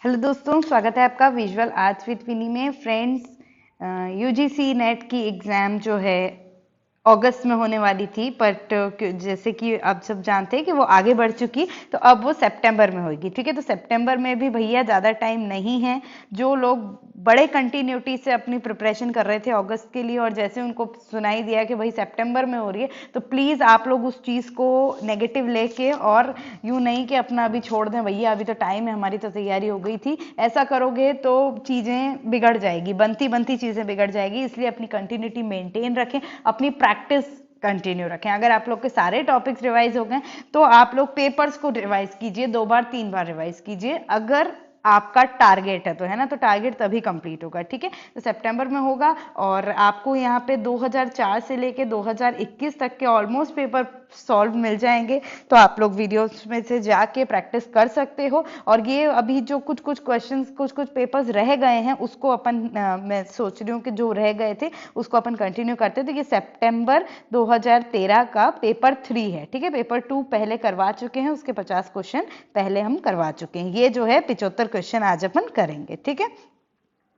Hello दोस्तों, स्वागत है आपका विजुअल आर्ट्स विद विनी में। फ्रेंड्स, यूजीसी नेट की एग्ज़ाम जो है अगस्त में होने वाली थी, बट जैसे कि आप सब जानते हैं कि वो आगे बढ़ चुकी, तो अब वो सितंबर में होगी। ठीक है, तो सितंबर में भी भैया ज़्यादा टाइम नहीं है। जो लोग बड़े कंटिन्यूटी से अपनी प्रिपरेशन कर रहे थे अगस्त के लिए, और जैसे उनको सुनाई दिया कि भाई सितंबर में हो रही है, तो प्लीज़ आप लोग उस चीज़ को नेगेटिव लेके, और यूँ नहीं कि अपना अभी छोड़ दें, भैया अभी तो टाइम है, हमारी तो तैयारी हो गई थी। ऐसा करोगे तो चीज़ें बिगड़ जाएगी, बनती बनती चीज़ें बिगड़ जाएगी। इसलिए अपनी कंटिन्यूटी मेंटेन रखें, अपनी प्रैक्टिस कंटिन्यू रखें। अगर आप लोग के सारे टॉपिक्स रिवाइज हो गए तो आप लोग पेपर्स को रिवाइज कीजिए, 2 बार 3 बार रिवाइज कीजिए, अगर आपका टारगेट है तो, है ना। तो टारगेट तभी कंप्लीट होगा। ठीक है, तो सितंबर में होगा, और आपको यहाँ पे 2004 से लेके 2021 तक के ऑलमोस्ट पेपर सॉल्व मिल जाएंगे। तो आप लोग वीडियोस में से जाके प्रैक्टिस कर सकते हो। और ये अभी जो कुछ कुछ क्वेश्चंस, कुछ कुछ पेपर्स रह गए हैं, उसको अपन मैं सोच रही हूँ कि जो रह गए थे उसको अपन कंटिन्यू करते। तो ये सितंबर 2013 का पेपर 3 है। ठीक है, पेपर 2 पहले करवा चुके हैं, उसके 50 क्वेश्चन पहले हम करवा चुके हैं। ये जो है 75 क्वेश्चन आज अपन करेंगे। ठीक है,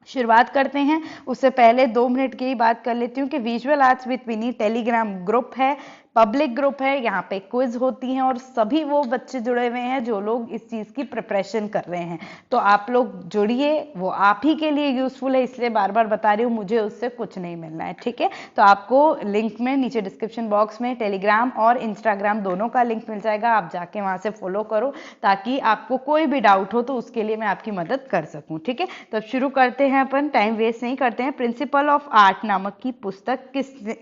शुरुआत करते हैं। उससे पहले 2 मिनट की ही बात कर लेती हूँ कि visual arts with Vini Telegram group है, पब्लिक ग्रुप है। यहाँ पे क्विज होती हैं और सभी वो बच्चे जुड़े हुए हैं जो लोग इस चीज़ की प्रिपरेशन कर रहे हैं। तो आप लोग जुड़िए, वो आप ही के लिए यूजफुल है, इसलिए बार बार बता रही हूँ, मुझे उससे कुछ नहीं मिलना है। ठीक है, तो आपको लिंक में नीचे डिस्क्रिप्शन बॉक्स में टेलीग्राम और इंस्टाग्राम दोनों का लिंक मिल जाएगा। आप जाके वहाँ से फॉलो करो, ताकि आपको कोई भी डाउट हो तो उसके लिए मैं आपकी मदद कर सकूँ। ठीक है, तो अब शुरू करते हैं अपन, टाइम वेस्ट नहीं करते हैं। प्रिंसिपल ऑफ आर्ट नामक की पुस्तक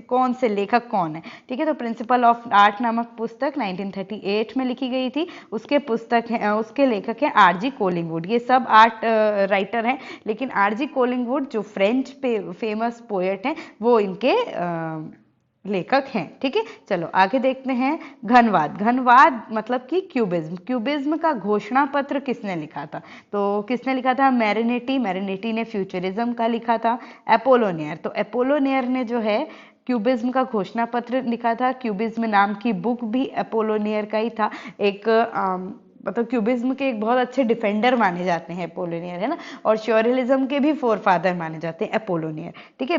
कौन से लेखक कौन है? ठीक है, तो प्रिंसिपल ऑफ आर्ट नामक पुस्तक 1938 में लिखी गई थी। उसके लेखक हैं आरजी कोलिंगवुड। ये सब आर्ट राइटर हैं, लेकिन आरजी कोलिंगवुड जो फ्रेंच फेमस पोएट हैं, वो इनके लेखक हैं। ठीक है, चलो आगे देखते हैं। घनवाद, घनवाद मतलब कि क्यूबिज्म। क्यूबिज्म का घोषणा पत्र किसने लिखा था? तो किसने लिखा था? मैरिनेटी। मैरिनेटी ने फ्यूचरिज्म का लिखा था। एपोलोनियर, तो एपोलोनियर ने जो है क्यूबिज्म का घोषणा पत्र लिखा था। क्यूबिज्म नाम की बुक भी एपोलोनियर का ही था। एक मतलब क्यूबिज्म के एक बहुत अच्छे डिफेंडर माने जाते हैं एपोलोनियर, है ना। और श्योरिलिज्म के भी फोरफादर माने जाते हैं एपोलोनियर। ठीक है,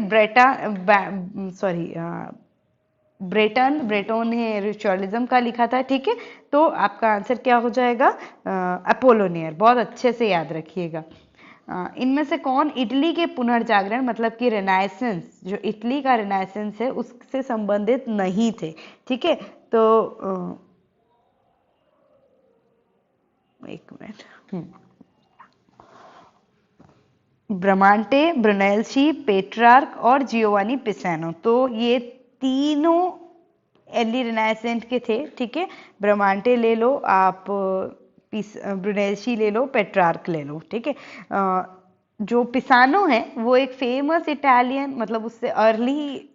ब्रेटोन ने रिचुअलिज्म का लिखा था। ठीक है, तो आपका आंसर क्या हो जाएगा? एपोलोनियर। बहुत अच्छे से याद रखिएगा। इनमें से कौन इटली के पुनर्जागरण मतलब कि रेनाइसेंस, जो इटली का रेनाइसेंस है उससे संबंधित नहीं थे? ठीक है, तो एक मिनट। ब्रामांटे, ब्रुनेल्सी, पेट्रार्क और जियोवानी पिसानो, तो ये तीनों अर्ली रिनाइसेंस के थे। ठीक है, ब्रामांटे ले लो आप, ब्रुनेल्सी ले लो, पेट्रार्क ले लो। ठीक है, जो पिसानो है वो एक फेमस इटालियन, मतलब उससे अर्ली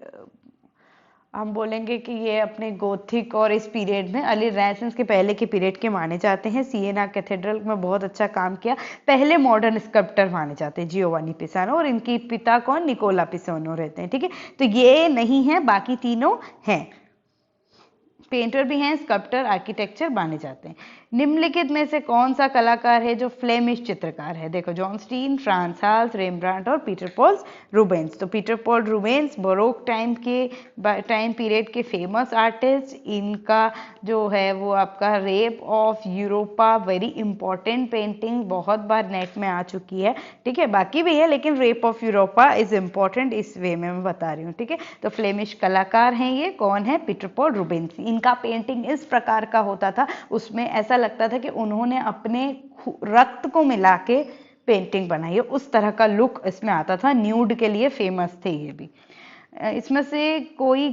हम बोलेंगे कि ये अपने गोथिक और इस पीरियड में, अर्ली रेनेसांस के पहले के पीरियड के माने जाते हैं। सिएना कैथेड्रल में बहुत अच्छा काम किया, पहले मॉडर्न स्कल्प्टर माने जाते हैं जियोवानी पिसानो। और इनकी पिता कौन? निकोला पिसानो रहते हैं। ठीक है, तो ये नहीं है, बाकी तीनों हैं। पेंटर भी हैं, स्कल्प्टर, आर्किटेक्चर माने जाते हैं। निम्नलिखित में से कौन सा कलाकार है जो फ्लेमिश चित्रकार है? देखो, जॉन स्टीन, फ्रांस हाल्स, रेमब्रांट और पीटर पॉल रूबेंस। तो Peter Paul Rubens baroque time period के फेमस आर्टिस्ट। इनका जो है वो आपका rape of Europa, very important painting, बहुत बार नेट में आ चुकी है। ठीक है, बाकी भी है लेकिन rape of Europa is important, इस वे में मैं बता रही हूँ। ठीक है, तो फ्लेमिश कलाकार हैं ये। कौन है? Peter Paul Rubens. इनका पेंटिंग इस प्रकार का होता था, उसमें ऐसा लगता था कि उन्होंने अपने रक्त को मिला के पेंटिंग बनाई है, उस तरह का लुक इसमें आता था। न्यूड के लिए फेमस थे ये भी। इसमें से कोई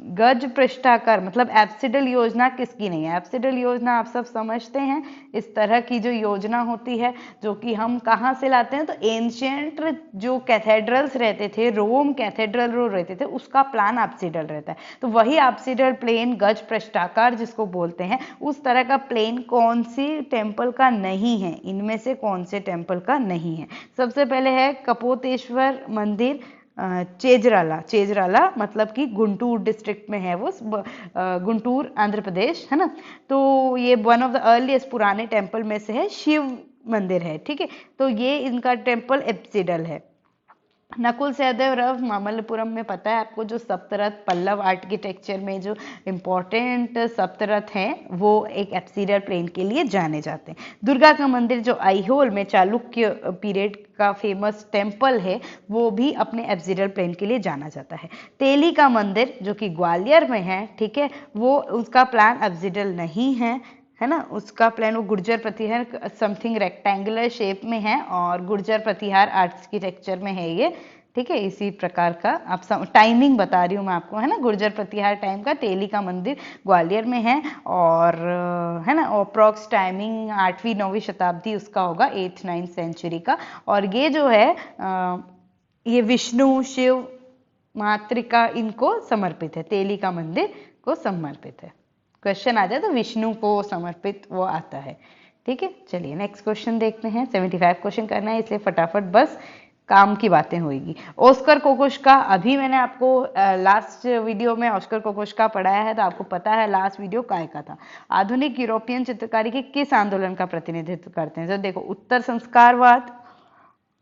गज पृष्ठाकार मतलब एब्सिडल योजना किसकी नहीं है? एब्सिडल योजना आप सब समझते हैं, इस तरह की जो योजना होती है, जो कि हम कहाँ से लाते हैं? तो एंशियंट जो कैथेड्रल्स रहते थे, रोम कैथेड्रल जो रहते थे, उसका प्लान एब्सिडल रहता है। तो वही एब्सिडल प्लेन, गज पृष्ठाकार जिसको बोलते हैं, उस तरह का प्लेन कौन सी टेम्पल का नहीं है? इनमें से कौन से टेम्पल का नहीं है? सबसे पहले है कपोतेश्वर मंदिर, चेजराला। चेजराला मतलब कि गुंटूर डिस्ट्रिक्ट में है वो, गुंटूर आंध्र प्रदेश, है ना। तो ये वन ऑफ द अर्लीस्ट पुराने टेम्पल में से है। शिव मंदिर है, ठीक है। तो ये इनका टेम्पल एप्सिडल है। नकुल सहदेव रव मामल्लपुरम में पता है आपको, जो सप्तरथ पल्लव आर्किटेक्चर में जो इम्पोर्टेंट सप्तरथ हैं वो एक एप्सिडल प्लेन के लिए जाने जाते हैं। दुर्गा का मंदिर जो आईहोल में चालुक्य पीरियड का फेमस टेम्पल है वो भी अपने एप्सिडल प्लेन के लिए जाना जाता है। तेली का मंदिर जो कि ग्वालियर में है, ठीक है, वो उसका प्लान एप्सिडल नहीं है ना, उसका प्लान वो गुर्जर प्रतिहार समथिंग रेक्टेंगुलर शेप में है और गुर्जर प्रतिहार आर्किटेक्चर में है ये, ठीक है। इसी प्रकार का आप टाइमिंग बता रही हूँ मैं आपको, है ना, गुर्जर प्रतिहार टाइम का तेली का मंदिर ग्वालियर में है और है ना, अप्रॉक्स टाइमिंग 8वीं 9वीं शताब्दी उसका होगा, 8th 9th सेंचुरी का। और ये जो है ये विष्णु शिव मातृका इनको समर्पित है, तेली का मंदिर को समर्पित है। क्वेश्चन आ जाए तो विष्णु को समर्पित वो आता है, ठीक है। चलिए नेक्स्ट क्वेश्चन देखते हैं। 75 क्वेश्चन करना है इसलिए फटाफट बस काम की बातें होगी। ऑस्कर कोकोश्का, अभी मैंने आपको लास्ट वीडियो में ऑस्कर कोकोश्का पढ़ाया है तो आपको पता है लास्ट वीडियो काय का था। आधुनिक यूरोपियन चित्रकारी के किस आंदोलन का प्रतिनिधित्व करते हैं? तो देखो, उत्तर संस्कारवाद,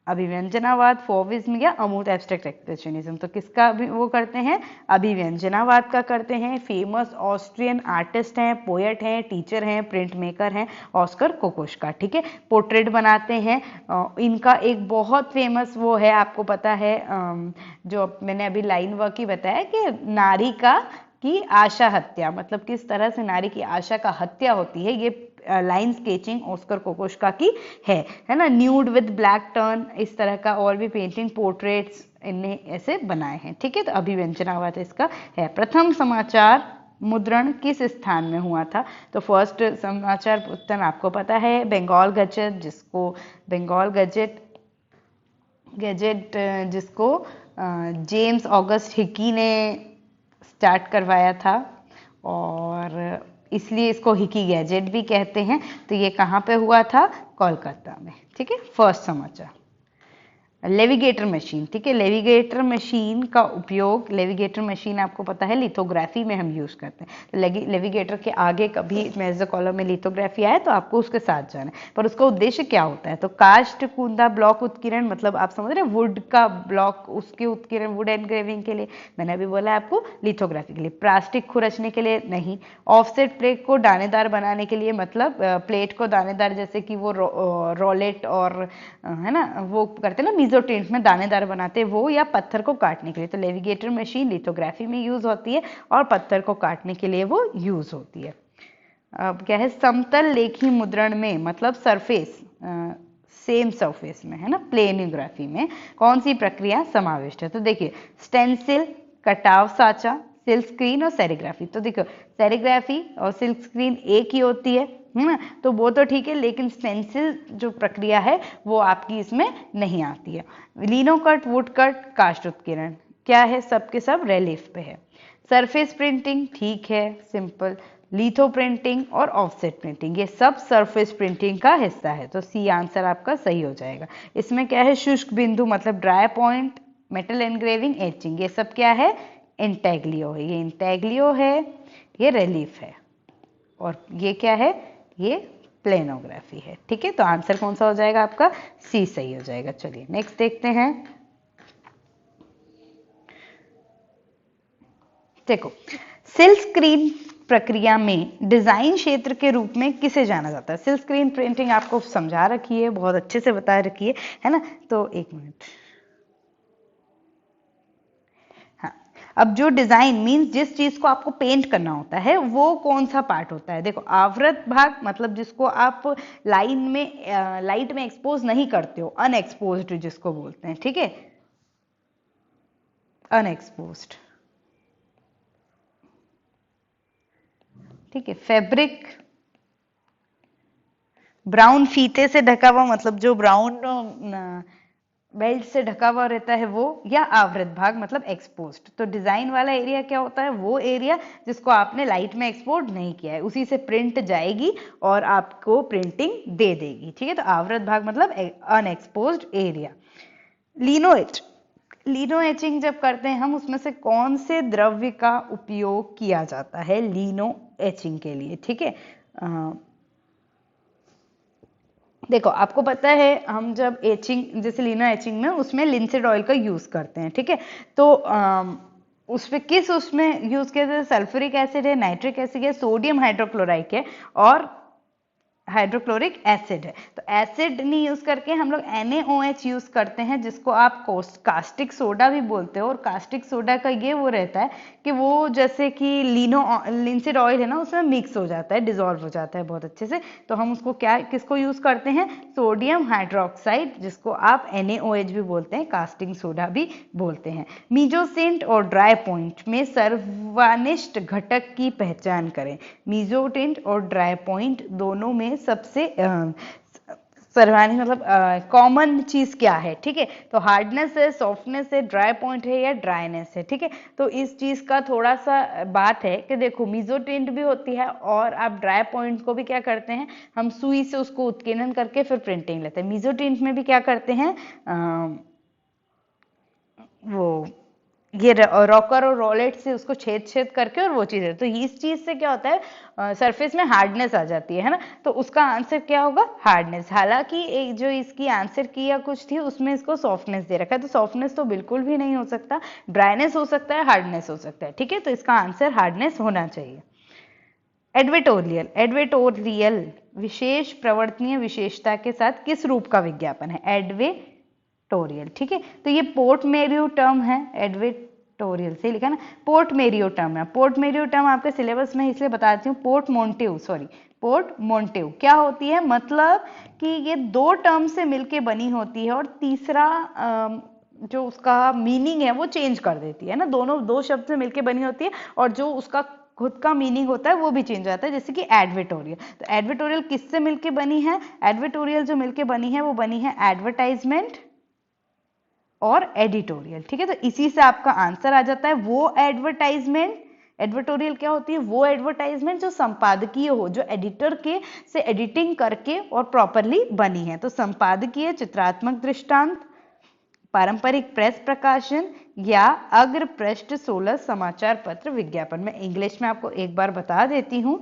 अभिव्यंजनावाद, फॉविज्म या अमूर्त एब्स्ट्रैक्ट एक्सप्रेशनिज्म। तो किसका वो करते हैं? अभिव्यंजनावाद का करते हैं। फेमस ऑस्ट्रियन आर्टिस्ट हैं, पोएट हैं, टीचर हैं, प्रिंट मेकर हैं, ऑस्कर कोकोश्का, ठीक है। पोर्ट्रेट बनाते हैं। इनका एक बहुत फेमस वो है, आपको पता है, जो मैंने अभी लाइन वर्क ही बताया कि नारी की आशा हत्या, मतलब किस तरह से नारी की आशा का हत्या होती है, ये लाइन स्केचिंग ऑस्कर कोकोश्का की है ना। न्यूड विद ब्लैक टर्न, इस तरह का और भी पेंटिंग, पोर्ट्रेट्स इनने ऐसे बनाए हैं, ठीक है। तो अभिव्यंजनावाद इसका है। प्रथम समाचार मुद्रण किस स्थान में हुआ था? तो फर्स्ट समाचार मुद्रण आपको पता है बंगाल गजट, जिसको बंगाल गजट जिसको जेम्स ऑगस्ट हिकी ने स्टार्ट करवाया था और इसलिए इसको हिकी गैजेट भी कहते हैं। तो ये कहाँ पे हुआ था? कोलकाता में, ठीक है। फर्स्ट समाचार। लेविगेटर मशीन, ठीक है। लेविगेटर मशीन का उपयोग, लेविगेटर मशीन आपको पता है लिथोग्राफी में हम यूज करते हैं। तो लेविगेटर के आगे कभी मेजर कॉलम में लिथोग्राफी आए तो आपको उसके साथ जाना है। पर उसका उद्देश्य क्या होता है? तो कास्ट कुंदा ब्लॉक उत्कीर्ण, मतलब आप समझ रहे हैं वुड का ब्लॉक, उसके उत्कीर्ण, वुड एनग्रेविंग के लिए। मैंने अभी बोला आपको लिथोग्राफी के लिए। प्लास्टिक खुरचने के लिए नहीं। ऑफसेट प्लेट को दानेदार बनाने के लिए, मतलब प्लेट को दानेदार, जैसे कि वो रोलेट और है ना वो करते हैं ना टेंट में दानेदार बनाते वो, या पत्थर को काटने के लिए। तो लेविगेटर मशीन लिथोग्राफी में यूज होती है और पत्थर को काटने के लिए वो यूज होती है। अब क्या है? समतल लेखी मुद्रण में, मतलब सरफेस, सेम सरफेस में, है ना, प्लेनोग्राफी में कौन सी प्रक्रिया समाविष्ट है? तो देखिए, स्टेंसिल, कटाव साचा, सिल्क स्क्रीन और सेरिग्राफी। तो देखो, सेरिग्राफी और सिल्क स्क्रीन एक ही होती है ना, तो वो तो ठीक है, लेकिन स्टेंसिल जो प्रक्रिया है वो आपकी इसमें नहीं आती है। Lino cut, wood cut, cast उत्कीर्ण, क्या है? सबके सब रिलीफ पे है। सरफेस प्रिंटिंग, ठीक है, सिंपल। लिथो प्रिंटिंग और ऑफसेट प्रिंटिंग, ये सब सरफेस प्रिंटिंग का हिस्सा है। तो सी आंसर आपका सही हो जाएगा। इसमें क्या है? शुष्क बिंदु, मतलब dry point, metal engraving, etching, ये सब क्या है? इंटेग्लियो है। ये इंटेग्लियो है, ये रिलीफ है, और ये क्या है? ये प्लेनोग्राफी है, ठीक है। तो आंसर कौन सा हो जाएगा आपका? सी सही हो जाएगा। चलिए नेक्स्ट देखते हैं। देखो, सिल्क स्क्रीन प्रक्रिया में डिजाइन क्षेत्र के रूप में किसे जाना जाता है? सिल्क स्क्रीन प्रिंटिंग आपको समझा रखी है, बहुत अच्छे से बता रखी है ना। तो एक मिनट, अब जो डिजाइन मींस जिस चीज को आपको पेंट करना होता है वो कौन सा पार्ट होता है? देखो, आवृत भाग, मतलब जिसको आप लाइट में एक्सपोज नहीं करते हो, अनएक्सपोज्ड जिसको बोलते हैं, ठीक है, अनएक्सपोज्ड, ठीक है। फैब्रिक, ब्राउन फीते से ढका हुआ, मतलब जो ब्राउन बेल्ट से ढका हुआ रहता है वो, या आवृत भाग मतलब एक्सपोज्ड। तो डिजाइन वाला एरिया क्या होता है? वो एरिया जिसको आपने लाइट में एक्सपोज नहीं किया है, उसी से प्रिंट जाएगी और आपको प्रिंटिंग दे देगी, ठीक है। तो आवृत भाग मतलब अनएक्सपोज्ड एरिया। लिनो एच, लिनो एचिंग जब करते हैं हम, उसमें से कौन से द्रव्य का उपयोग किया जाता है लिनो एचिंग के लिए? ठीक है, देखो आपको पता है हम जब एचिंग जैसे लिनो एचिंग में उसमें लिंसेड ऑयल का यूज करते हैं, ठीक है। तो उस पे किस उसमें यूज किया जाता है? सल्फ्यूरिक एसिड है, नाइट्रिक एसिड है, सोडियम हाइड्रोक्लोराइड है और हाइड्रोक्लोरिक एसिड है। तो एसिड नहीं यूज करके हम लोग NaOH यूज करते हैं, जिसको आप कास्टिक सोडा भी बोलते हो। और कास्टिक सोडा का ये वो रहता है कि वो जैसे कि लिंसिड ऑयल है ना, उसमें मिक्स हो जाता है, डिजोल्व हो जाता है बहुत अच्छे से। तो हम उसको किसको यूज करते हैं? सोडियम हाइड्रोक्साइड, जिसको आप NaOH भी बोलते हैं, कास्टिक सोडा भी बोलते हैं। मीजोटिंट और ड्राई पॉइंट में सर्वनिष्ठ घटक की पहचान करें। मीजोटिंट और ड्राई पॉइंट दोनों में सबसे सर्वानी मतलब कॉमन चीज क्या है, ठीक है। तो हार्डनेस है, सॉफ्टनेस है, ड्राई पॉइंट है या ड्राइनेस है, ठीक है। तो इस चीज का थोड़ा सा बात है कि देखो मीजोटिंट भी होती है और आप ड्राई पॉइंट को भी क्या करते हैं, हम सुई से उसको उत्कीर्णन करके फिर प्रिंटिंग लेते हैं। मीजोटिंट में भी क्या करते हैं, वो ये रॉकर और रोलेट से उसको छेद छेद करके और वो चीज है। तो इस चीज से क्या होता है, सरफेस में हार्डनेस आ जाती है ना। तो उसका आंसर क्या होगा? हार्डनेस। हालांकि एक जो इसकी आंसर की या कुछ थी उसमें इसको सॉफ्टनेस दे रखा है, तो सॉफ्टनेस तो बिल्कुल भी नहीं हो सकता, ड्राइनेस हो सकता है, हार्डनेस हो सकता है, ठीक है। तो इसका आंसर हार्डनेस होना चाहिए। एडवर्टोरियल, एडवर्टोरियल विशेष प्रवर्तनीय विशेषता के साथ किस रूप का विज्ञापन है? एडवर्टोरियल, ठीक है। तो ये पोर्ट मेरियो टर्म है, एडवर्टोरियल से लिखा ना, पोर्ट मेरियो टर्म है। पोर्ट मेरियो टर्म आपके सिलेबस में इसलिए बताती हूँ, पोर्ट मोंटिव, सॉरी पोर्ट मोंटिव क्या होती है, मतलब कि ये दो टर्म से मिलके बनी होती है और तीसरा जो उसका मीनिंग है वो चेंज कर देती है ना। दोनों दो शब्द से मिलके बनी होती है और जो उसका खुद का मीनिंग होता है वो भी चेंज आता है, जैसे कि एडवर्टोरियल। तो एडवर्टोरियल किससे मिलके बनी है? एडवर्टोरियल जो मिलके बनी है वो बनी है एडवर्टाइजमेंट और एडिटोरियल, ठीक है। तो इसी से आपका आंसर आ जाता है वो एडवर्टाइजमेंट। एडवर्टोरियल क्या होती है? वो एडवर्टाइजमेंट जो संपादकीय हो, जो एडिटर के से एडिटिंग करके और प्रॉपरली बनी है। तो संपादकीय, चित्रात्मक दृष्टांत, पारंपरिक प्रेस प्रकाशन या अग्र पृष्ठ 16 समाचार पत्र विज्ञापन। में इंग्लिश में आपको एक बार बता देती हूँ,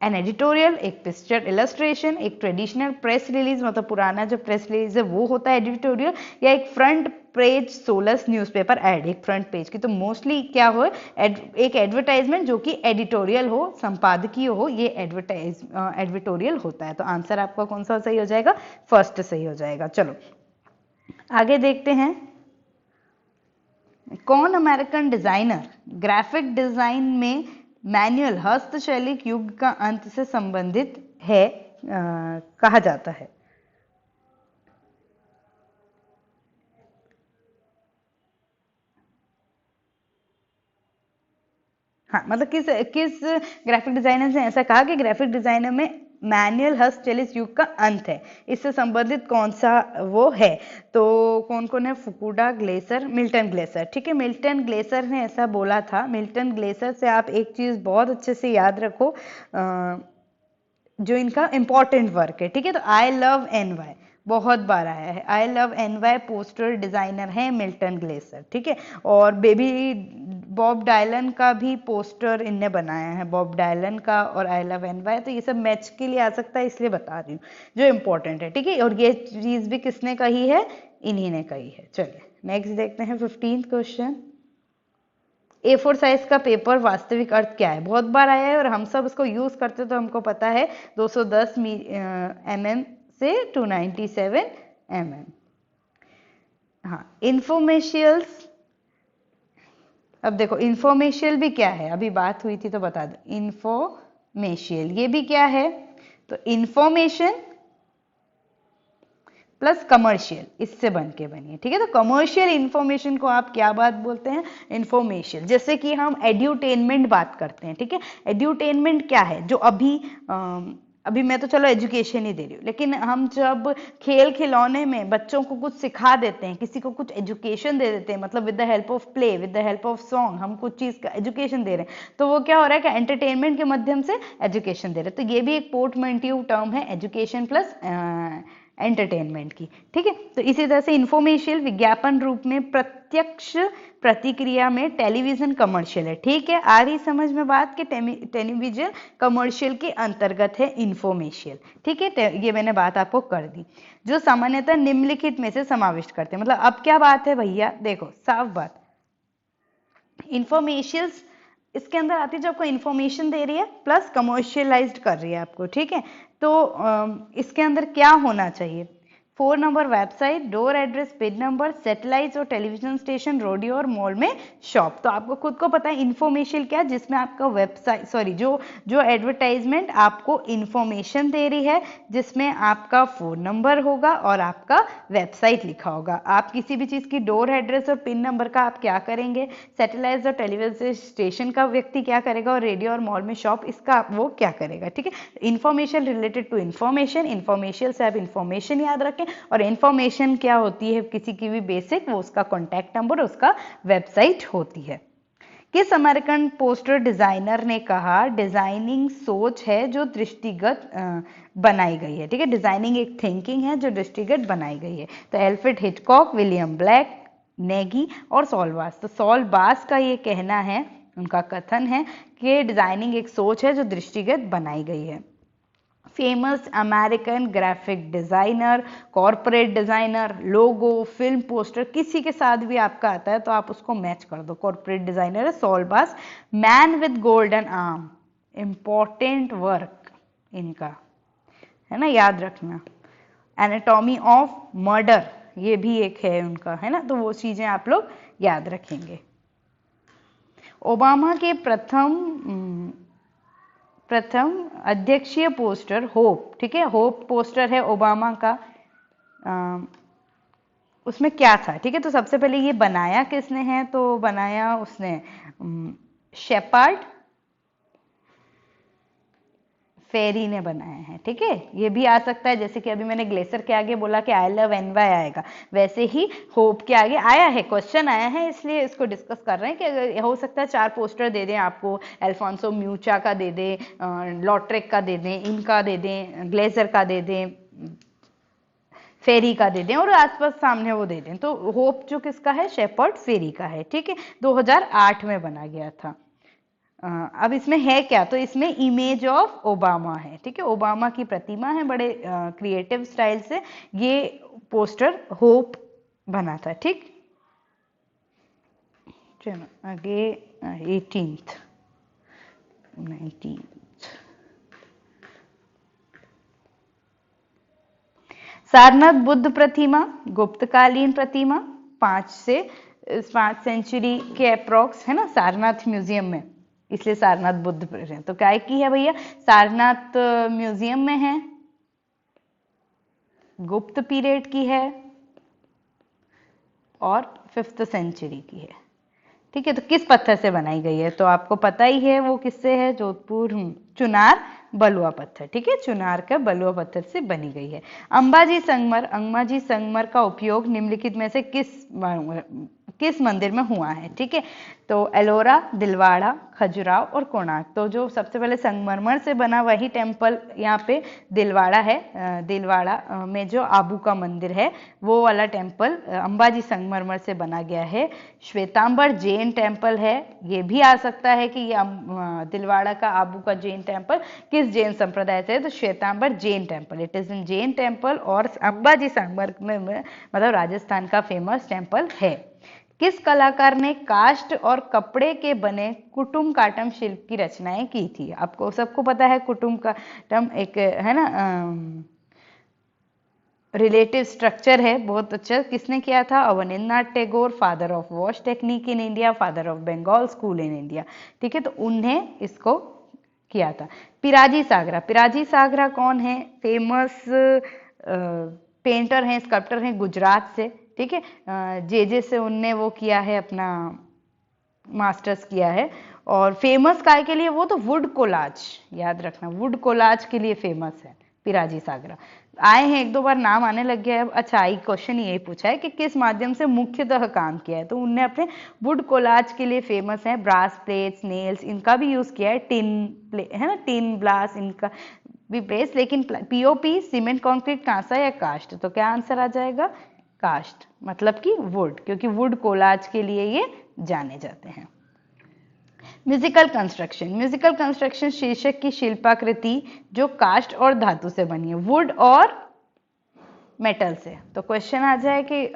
एन एडिटोरियल एक पिक्चर इलस्ट्रेशन, एक ट्रेडिशनल प्रेस रिलीज मतलब पुराना जो प्रेस रिलीज है वो होता है एडिटोरियल, या एक फ्रंट पेज 16 न्यूज़पेपर एड, एक फ्रंट पेज की। तो मोस्टली क्या हो, एक एडवर्टाइजमेंट जो कि एडिटोरियल हो, संपादकीय हो, ये एडवर्टोरियल होता है। तो आंसर आपका कौन सा सही हो जाएगा? फर्स्ट सही हो जाएगा। चलो आगे देखते हैं, कौन अमेरिकन डिजाइनर ग्राफिक डिजाइन में मैनुअल हस्तशैलिक युग का अंत से संबंधित है कहा जाता है? हाँ, मतलब किस किस ग्राफिक डिजाइनर ने ऐसा कहा कि ग्राफिक डिजाइनर में मैनुअल हस्तचलित युग का अंत है, इससे संबंधित कौन सा वो है? तो कौन कौन है? फुकुडा, ग्लेसर, मिल्टन ग्लेसर, ठीक है। मिल्टन ग्लेसर ने ऐसा बोला था। मिल्टन ग्लेसर से आप एक चीज बहुत अच्छे से याद रखो, जो इनका इंपॉर्टेंट वर्क है, ठीक है। तो आई लव NY बहुत बार आया है। I love NY poster designer है मिल्टन ग्लेसर, ठीक है। और बेबी बॉब डायलन का भी पोस्टर इनने बनाया है, बॉब डायलन का और आई लव NY। तो ये सब मैच के लिए आ सकता है, इसलिए बता रही हूँ जो इंपॉर्टेंट है, ठीक है। और ये चीज भी किसने कही है? इन्हीं ने कही है। चलिए नेक्स्ट देखते हैं 15th क्वेश्चन। A4 साइज का पेपर वास्तविक अर्थ क्या है? बहुत बार आया है और हम सब इसको यूज करते तो हमको पता है 210 mm से 297 mm। हाँ, इंफॉर्मेशियल्स। अब देखो इंफॉर्मेशियल भी क्या है, अभी बात हुई थी तो बता दो। इंफॉर्मेशियल ये भी क्या है? तो इंफॉर्मेशन प्लस कमर्शियल, इससे बन के बनी है, ठीक है। तो कमर्शियल इंफॉर्मेशन को आप क्या बात बोलते हैं? इंफॉर्मेशन। जैसे कि हम एड्यूटेनमेंट बात करते हैं, ठीक है। एड्यूटेनमेंट क्या है? जो अभी मैं तो चलो एजुकेशन ही दे रही हूँ, लेकिन हम जब खेल खिलौने में बच्चों को कुछ सिखा देते हैं, किसी को कुछ एजुकेशन दे देते हैं, मतलब with the help of play, with the help of song हम कुछ चीज का एजुकेशन दे रहे हैं, तो वो क्या हो रहा है कि एंटरटेनमेंट के माध्यम से एजुकेशन दे रहे हैं। तो ये भी एक पोर्टमैंटिव टर्म है, एजुकेशन प्लस एंटरटेनमेंट की, ठीक है। तो इसी तरह से इंफॉर्मेशियल विज्ञापन रूप में प्रत्यक्ष प्रतिक्रिया में टेलीविजन कमर्शियल है, ठीक है। आ रही समझ में बात कि टेलीविजन कमर्शियल के अंतर्गत है इंफॉर्मेशियल, ठीक है। ये मैंने बात आपको कर दी। जो सामान्यतः निम्नलिखित में से समाविष्ट करते हैं, मतलब अब क्या बात है भैया, देखो साफ बात, इंफॉर्मेशियल इसके अंदर आती है जो आपको इंफॉर्मेशन दे रही है प्लस कमर्शियलाइज्ड कर रही है आपको, ठीक है। तो इसके अंदर क्या होना चाहिए, 4 number website, door address, pin number, satellite और टेलीविजन स्टेशन, रेडियो और मॉल में शॉप। तो आपको खुद को पता है इंफॉर्मेशन क्या, जिसमें आपका वेबसाइट जो एडवर्टाइजमेंट आपको इंफॉर्मेशन दे रही है, जिसमें आपका फोन नंबर होगा और आपका वेबसाइट लिखा होगा। आप किसी भी चीज की डोर एड्रेस और पिन नंबर का आप क्या करेंगे, सैटेलाइट और टेलीविजन स्टेशन का व्यक्ति क्या करेगा, और रेडियो और मॉल में शॉप इसका वो क्या करेगा, ठीक है। Information related to information, information से आप इंफॉर्मेशन याद रखें, और इंफॉर्मेशन क्या होती है किसी की भी बेसिक, वो उसका कॉन्टैक्ट नंबर, उसका वेबसाइट होती है। किस अमेरिकन पोस्टर डिजाइनर ने कहा, डिजाइनिंग सोच है जो दृष्टिगत बनाई गई है, ठीक है। डिजाइनिंग एक थिंकिंग है जो दृष्टिगत बनाई गई है। तो Alfred Hitchcock, William black, Negi और सॉल बास। तो सॉल बास का ये कहना है, उनका कथन है कि डिजाइनिंग एक सोच है जो दृष्टिगत बनाई गई है। Famous American graphic designer, corporate designer, logo, film poster, किसी के साथ भी आपका आता है तो आप उसको मैच कर दो। कॉर्पोरेट डिजाइनर है सॉल बास। Man with golden arm, important work इनका है ना, याद रखना। एनाटॉमी ऑफ मर्डर, ये भी एक है उनका, है ना। तो वो चीजें आप लोग याद रखेंगे। ओबामा के प्रथम अध्यक्षीय पोस्टर होप, ठीक है। होप पोस्टर है ओबामा का, उसमें क्या था, ठीक है। तो सबसे पहले ये बनाया किसने है, तो बनाया उसने शेपर्ड फेरी ने बनाया है, ठीक है। ये भी आ सकता है, जैसे कि अभी मैंने ग्लेशियर के आगे बोला कि आई लव एनवाई आएगा, वैसे ही होप के आगे आया है, क्वेश्चन आया है, इसलिए इसको डिस्कस कर रहे हैं कि अगर हो सकता है 4 पोस्टर दे दें आपको, अल्फोंसो म्यूचा का दे दें, लॉट्रेक का दे दें, इनका दे दें, ग्लेशियर का दे दें, फेरी का दे दें, और आसपास सामने वो दे दें। तो होप जो किसका है, शेपर्ड फेरी का है, ठीक है। 2008 में बना गया था। अब इसमें है क्या, तो इसमें इमेज ऑफ ओबामा है, ठीक है। ओबामा की प्रतिमा है, बड़े क्रिएटिव स्टाइल से ये पोस्टर होप बना था, ठीक। चलो आगे 18th 19th सारनाथ बुद्ध प्रतिमा, गुप्तकालीन प्रतिमा, 5 सेंचुरी के अप्रोक्स, है ना, सारनाथ म्यूजियम में, इसलिए सारनाथ बुद्ध है। तो क्या की है भैया, सारनाथ म्यूजियम में है, गुप्त पीरियड की है और 5th सेंचुरी की है, ठीक है। तो किस पत्थर से बनाई गई है, तो आपको पता ही है वो किससे है, जोधपुर चुनार बलुआ पत्थर, ठीक है। चुनार का बलुआ पत्थर से बनी गई है। अंबाजी संगमर का उपयोग निम्नलिखित में से किस मंदिर में हुआ है, ठीक है। तो एलोरा, दिलवाड़ा, खजुराहो और कोणार्क। तो जो सबसे पहले संगमरमर से बना वही टेम्पल यहाँ पे दिलवाड़ा है। दिलवाड़ा में जो आबू का मंदिर है वो वाला टेम्पल अंबाजी संगमरमर से बना गया है। श्वेतांबर जैन टेम्पल है, ये भी आ सकता है कि ये दिलवाड़ा का आबू का जैन टेम्पल किस जैन संप्रदाय से है, तो Shvetambar Jain temple, it is in Jain temple. और अंबाजी संगमरमर में मतलब राजस्थान का फेमस टेम्पल है। किस कलाकार ने काष्ठ और कपड़े के बने कुटुम काटम शिल्प की रचनाएं की थी, आपको सबको पता है कुटुम काटम एक है ना रिलेटिव स्ट्रक्चर है, बहुत अच्छा। किसने किया था, Abanindranath Tagore, father of wash technique in India, father of Bengal school in India, ठीक है। तो उन्हें इसको किया था। पिराजी सागरा कौन है, फेमस पेंटर हैं, स्कल्प्टर हैं गुजरात से, ठीक है। जे से उनने वो किया है, अपना मास्टर्स किया है। और फेमस काय के लिए, वो तो वुड कोलाज, याद रखना, वुड कोलाज के लिए फेमस है पिराजी सागरा। आए हैं 1-2 बार, नाम आने लग गया है। अच्छा, आई क्वेश्चन यही पूछा है कि किस माध्यम से मुख्यतः काम किया है, तो उनने अपने वुड कोलाज के लिए फेमस है। ब्रास प्लेट्स, नेल्स, इनका भी यूज किया है। टिन है ना, टिन, ब्लास, इनका बी प्लेस, लेकिन पीओपी सीमेंट कंक्रीट कांसा या कास्ट, तो क्या आंसर आ जाएगा? कास्ट, मतलब कि वुड, क्योंकि वुड कोलाज के लिए ये जाने जाते हैं। म्यूजिकल कंस्ट्रक्शन, म्यूजिकल कंस्ट्रक्शन शीर्षक की शिल्पाकृति जो कास्ट और धातु से बनी है, वुड और मेटल से। तो क्वेश्चन आ जाए कि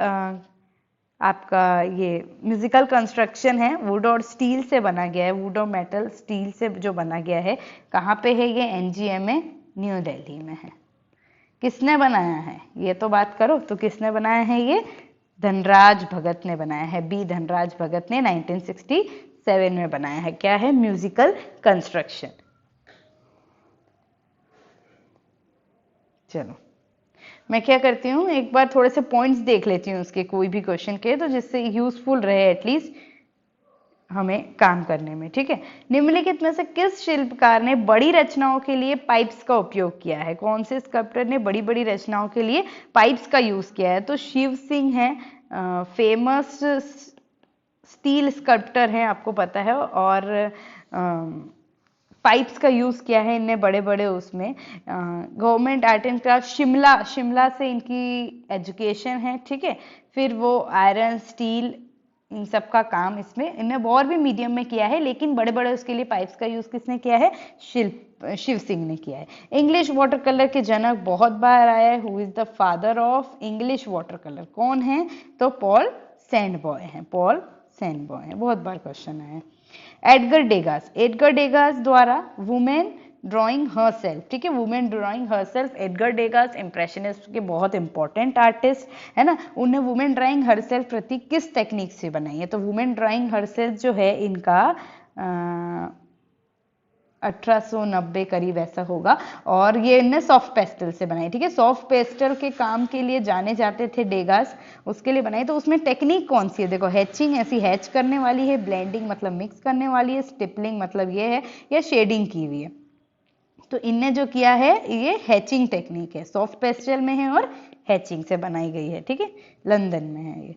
आपका ये म्यूजिकल कंस्ट्रक्शन है वुड और स्टील से बना गया है, वुड और मेटल स्टील से जो बना गया है, कहाँ पे है ये? एनजीएम में, न्यू दिल्ली में है। किसने बनाया है ये तो बात करो, तो किसने बनाया है ये? धनराज भगत ने बनाया है, बी धनराज भगत ने 1967 में बनाया है। क्या है? Musical construction. चलो मैं क्या करती हूँ, एक बार थोड़े से पॉइंट्स देख लेती हूँ उसके, कोई भी क्वेश्चन के, तो जिससे यूजफुल रहे एटलीस्ट हमें काम करने में। ठीक है, निम्नलिखित में से किस शिल्पकार ने बड़ी रचनाओं के लिए पाइप्स का उपयोग किया है? कौन से स्कल्पटर ने बड़ी बड़ी रचनाओं के लिए पाइप्स का यूज किया है? तो शिव सिंह है, फेमस स्टील स्कल्पटर है, आपको पता है, और पाइप्स का यूज किया है इनने बड़े बड़े उसमें। Government art and craft Shimla से इनकी एजुकेशन है। ठीक है, फिर वो आयरन स्टील इन सब का काम इसमें इनने और भी मीडियम में किया है, लेकिन बड़े बड़े उसके लिए पाइप्स का यूज किसने किया है? शिव सिंह ने किया है। इंग्लिश वाटर कलर के जनक बहुत बार आया है, who is the father of English water colour? कौन है? तो पॉल सैंडबॉय है, पॉल सैंडबॉय है, बहुत बार क्वेश्चन आया है। एडगर डेगास द्वारा वुमेन ड्राइंग हरसेल्फ, ठीक है, women drawing herself, Edgar Degas impressionist के बहुत इंपॉर्टेंट आर्टिस्ट है ना, उन्हें वुमेन ड्राइंग हरसेल्फ प्रतीक किस टेक्निक से बनाई है? तो वुमेन ड्राइंग हरसेल्फ जो है इनका 1890 करीब ऐसा होगा, और ये इनने सॉफ्ट पेस्टल से बनाई। ठीक है, सॉफ्ट पेस्टल के काम के लिए जाने जाते थे डेगास, उसके लिए बनाई। तो उसमें टेक्निक कौन सी है? देखो, हैचिंग ऐसी हैच करने वाली है, ब्लेंडिंग मतलब मिक्स करने वाली है, स्टिपलिंग मतलब ये है, या शेडिंग की हुई है। तो इनने जो किया है ये हैचिंग टेक्निक है, सॉफ्ट पेस्टल में है और हैचिंग से बनाई गई है। ठीक है, लंदन में है ये।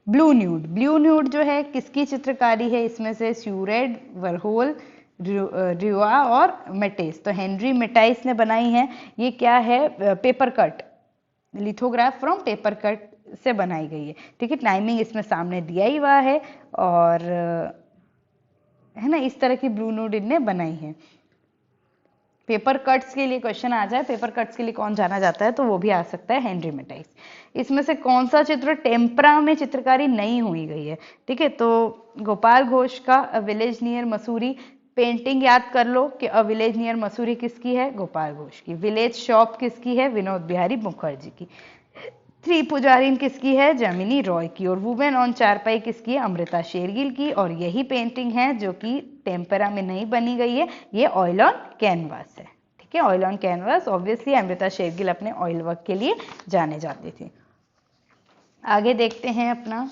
ब्लू न्यूड जो है किसकी चित्रकारी है? इसमें से स्यूरेड, वरहोल, ड्यूआ और मेटेस। तो हेनरी मेटाइस ने बनाई है। ये क्या है? Paper cut, lithograph from paper cut से बनाई गई है। ठीक है, टाइमिंग इसमें सामने दिया ही हुआ है, और है ना, इस तरह की ब्लू न्यूड इनने बनाई है। पेपर कट्स के लिए क्वेश्चन आ जाए, पेपर कट्स के लिए कौन जाना जाता है, तो वो भी आ सकता है हेनरी मेटाइस। इसमें से कौन सा चित्र टेम्परा में चित्रकारी नहीं हुई गई है? ठीक है, तो गोपाल घोष का a village near Mussoorie, painting याद कर लो कि अ विलेज नियर मसूरी किसकी है? गोपाल घोष की। विलेज शॉप किसकी है? विनोद बिहारी मुखर्जी की। थ्री पुजारीन किसकी है? जमिनी रॉय की। और वुमेन ऑन चारपाई किसकी है? अमृता शेरगिल की। और यही पेंटिंग है जो कि टेम्परा में नहीं बनी गई है, ये ऑयल ऑन कैनवास है। ठीक है, oil on canvas, obviously Amrita Shergil अपने ऑयल वर्क के लिए जाने जाती थी। आगे देखते हैं अपना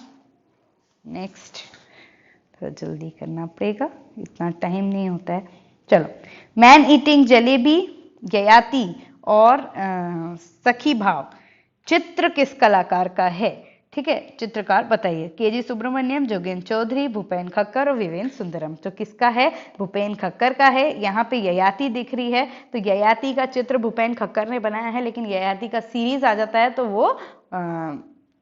नेक्स्ट, थोड़ा जल्दी करना पड़ेगा, इतना टाइम नहीं होता है। चलो, मैन ईटिंग जलेबी, ययाति और सखी भाव चित्र किस कलाकार का है? ठीक है, चित्रकार बताइए। केजी सुब्रमण्यम, जोगेंद्र चौधरी, भूपेन खक्कर और विवेक सुंदरम। तो किसका है? भूपेन खक्कर का है। यहाँ पे ययाति दिख रही है, तो ययाति का चित्र भूपेन खक्कर ने बनाया है, लेकिन ययाति का सीरीज आ जाता है तो वो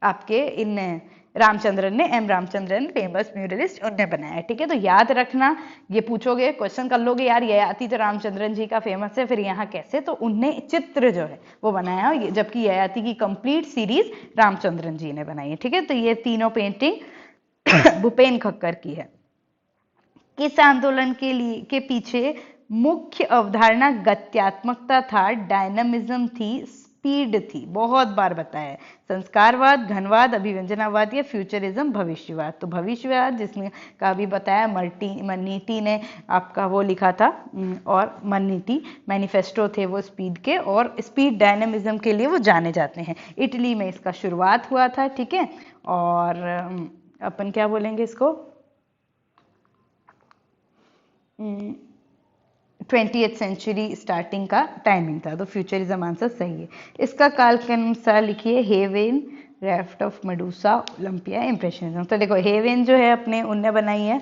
आपके इन रामचंद्रन ने, एम रामचंद्रन, फेमस म्यूरलिस्ट, उनने बनाया है। ठीक है, तो याद रखना, ये पूछोगे, क्वेश्चन कर लोगे, यार ययाति तो रामचंद्रन जी का फेमस है, फिर यहाँ कैसे? तो उनने चित्र जो है वो बनाया, जबकि ययाति की कंप्लीट सीरीज रामचंद्रन जी ने बनाई है। ठीक है, तो ये तीनों पेंटिंग भूपेन खक्कर की है। किस आंदोलन के पीछे मुख्य अवधारणा गत्यात्मकता था, डायनामिज्म थी, स्पीड थी? बहुत बार बताया है। संस्कारवाद, घनवाद, अभिव्यंजनावाद या फ्यूचरिज्म, भविष्यवाद? तो भविष्यवाद, जिसमें का भी बताया, मन्नीटी ने आपका वो लिखा था, और मन्नीटी मैनिफेस्टो थे वो स्पीड के, और स्पीड डायनामिज्म के लिए वो जाने जाते हैं। इटली में इसका शुरुआत हुआ था। ठीक है, और अपन क्या बोलेंगे इसको, 20th सेंचुरी स्टार्टिंग का टाइमिंग था। तो फ्यूचरिज्म आंसर सही है। इसका काल के अनुसार लिखिए। Heaven, raft of Medusa, Olympia, इंप्रेशनिज्म। तो देखो, हेवेन जो है अपने उनने बनाई है,